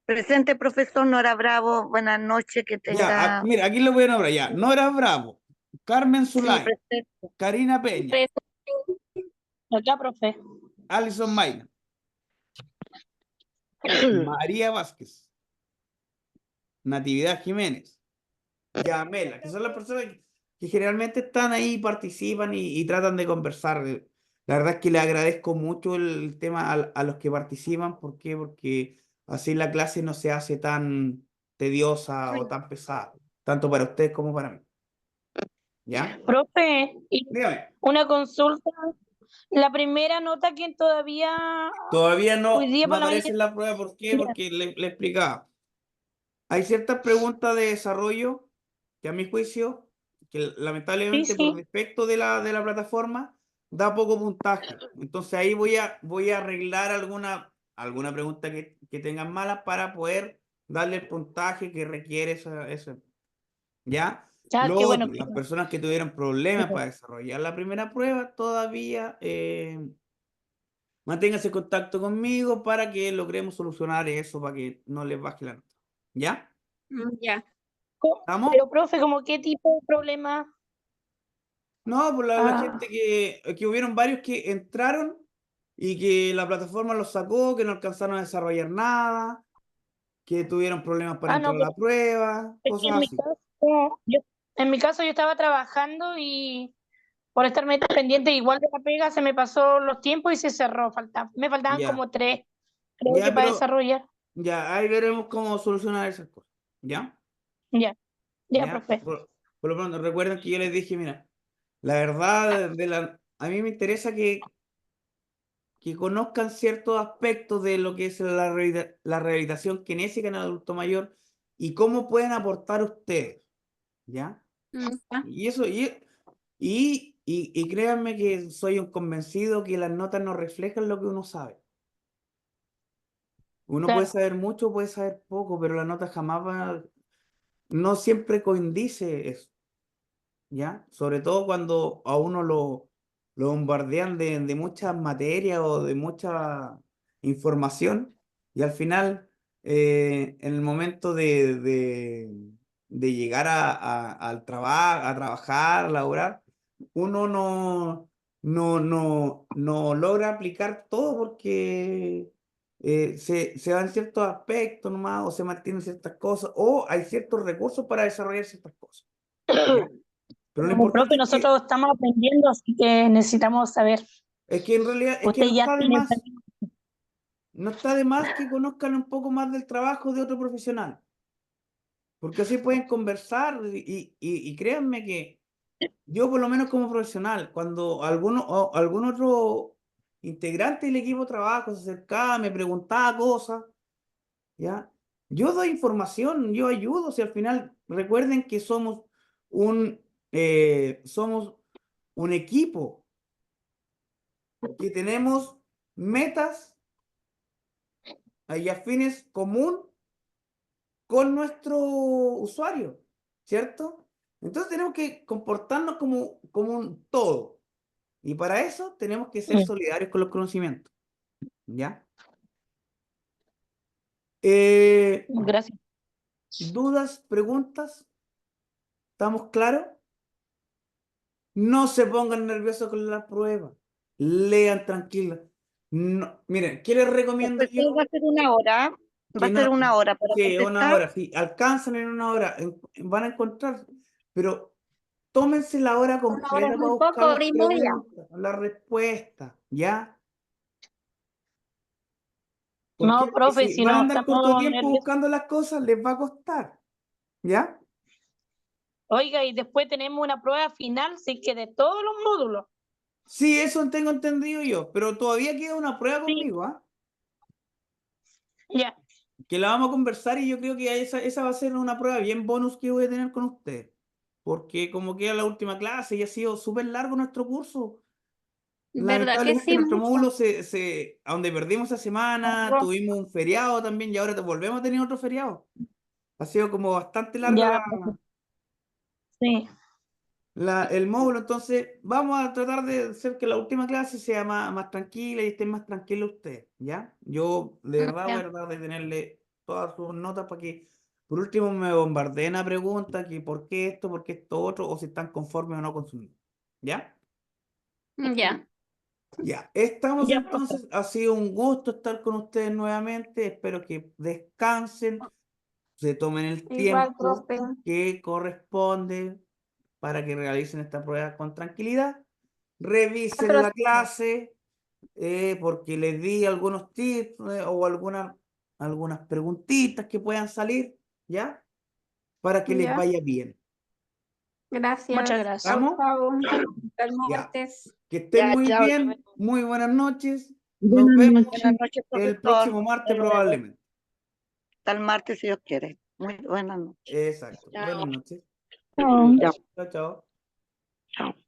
Presente, profesor Nora Bravo. Buenas noches, que
Ya,
tenga.
mira, aquí lo voy a nombrar ya. Nora Bravo, Carmen
Sí,
Zulay,
presente.
Karina Peña,
Presente.
Acá, profe.
Alison Mayna, María Vázquez, Natividad Jiménez, Yamela, que son las personas que generalmente están ahí, participan y tratan de conversar. La verdad es que le agradezco mucho el tema a los que participan. ¿Por qué? Porque así la clase no se hace tan tediosa o tan pesada, tanto para ustedes como para mí. ¿Ya?
Profe, y
Dígame.
una consulta. La primera nota que todavía
Todavía
hoy día
no
por la mañana.
aparece en la prueba. ¿Por qué?
Ya,
Porque le explicaba. Hay ciertas preguntas de desarrollo que a mi juicio, que
sí,
lamentablemente por
sí,
defecto de la plataforma, da poco puntaje. Entonces ahí voy a arreglar alguna pregunta que tengan malas para poder darle el puntaje que requiere eso. ¿Ya?
ya,
Lo
qué bueno.
otro, las personas que tuvieron problemas para desarrollar la primera prueba, todavía manténganse en contacto conmigo para que logremos solucionar eso, para que no les baje la nota. ¿Ya?
Ya.
¿Estamos?
Pero, profe, ¿como qué tipo de problema?
No, por la
Ah,
gente que hubieron varios que entraron y que la plataforma los sacó, que no alcanzaron a desarrollar nada, que tuvieron problemas para
no,
entrar a
pero
la prueba,
es que
cosas así.
en mi caso yo estaba trabajando y por estarme pendiente igual de la pega se me pasó los tiempos y se cerró. Me faltaban
Ya,
como tres, creo que
ya,
para
pero
desarrollar.
ya, ahí veremos cómo solucionar esas cosas. ¿Ya?
Ya, ya,
¿Ya?
profe.
Por lo pronto, recuerden que yo les dije, mira, la verdad, a mí me interesa que conozcan ciertos aspectos de lo que es la rehabilitación kinésica en el adulto mayor y cómo pueden aportar ustedes, ¿ya?
Ya.
Y eso, y créanme que soy un convencido que las notas no reflejan lo que uno sabe. Uno puede
Claro,
saber mucho, puede saber poco, pero la nota no siempre coincide eso, ¿ya? Sobre todo cuando a uno lo bombardean de muchas materias o de mucha información y al final, en el momento de llegar al trabajo, a trabajar, a laborar, uno no logra aplicar todo porque se dan ciertos aspectos nomás o se mantienen ciertas cosas o hay ciertos recursos para desarrollar ciertas cosas, ¿ya? Pero lo
como
importante
profe nosotros estamos aprendiendo, así que necesitamos saber.
es que en realidad es que
Usted
no
ya
está de
tiene el
más,
camino.
no está de más que conozcan un poco más del trabajo de otro profesional, porque así pueden conversar y créanme que yo por lo menos como profesional, cuando algún otro integrante del equipo de trabajo se acercaba, me preguntaba cosas, ¿ya? Yo doy información, yo ayudo, si al final recuerden que somos un equipo, que tenemos metas y a fines común con nuestro usuario, ¿cierto? Entonces tenemos que comportarnos como un todo. Y para eso tenemos que ser solidarios con los conocimientos, ¿ya?
Gracias.
¿Dudas, preguntas? ¿Estamos claros? No se pongan nerviosos con la prueba. Lean tranquilos. No, miren, ¿qué les recomiendo yo?
Profesor, va a ser una hora. Va
Que
a ser
no,
una hora para
sí, una
contestar.
hora, sí, alcanzan en una hora, van a encontrar. pero tómense la hora
Por favor,
completa
es
para
muy
buscar
poco,
las
hora y media.
preguntas, las respuestas, ¿ya? ¿Por
No,
qué? Porque
profe,
si
si
van a
no
andar corto de
estamos
tiempo
nerviosos.
buscando las cosas, les va a costar, ¿ya?
Oiga, y después tenemos una prueba final, sí que de todos los módulos.
Sí, eso tengo entendido yo, pero todavía queda una prueba
Sí,
conmigo, ¿ah?
ya,
Que la vamos a conversar y yo creo que esa va a ser una prueba bien bonus que voy a tener con usted. Porque como queda la última clase y ha sido súper largo nuestro curso,
¿Verdad que
lamentablemente
sí?
nuestro
Mucho.
módulo a donde perdimos esa semana, tuvimos un feriado también y ahora volvemos a tener otro feriado. Ha sido como bastante larga
ya, profe, sí,
el módulo, entonces vamos a tratar de hacer que la última clase sea más tranquila y estén más tranquilos ustedes, ¿ya? Yo de verdad voy a
Ya.
tratar de tenerle todas sus notas para que por último me bombardeen a preguntas que por qué esto otro, o si están conformes o no con su nivel, ¿ya?
Ya.
Ya, estamos
ya, profe.
entonces, ha sido un gusto estar con ustedes nuevamente, espero que descansen, se tomen el
Igual,
tiempo
profe.
que corresponde para que realicen esta prueba con tranquilidad. Revisen la clase porque les di algunos tips o algunas preguntitas que puedan salir, ¿ya? Para que les
Ya.
vaya bien.
Muchas
Gracias.
gracias.
Chao,
¿Estamos?
chao. Hasta el
Ya.
martes.
Que estén
Ya,
muy
chao,
bien, muy buenas noches. Nos
Buenas
vemos
buenas
noches.
noches,
el
profesor.
próximo
Hasta
martes
luego.
probablemente.
Hasta el martes, si Dios quiere. Muy buenas noches.
Exacto.
Chao.
Buenas noches.
Chao.
Chao.
Chao, chao.
Chao.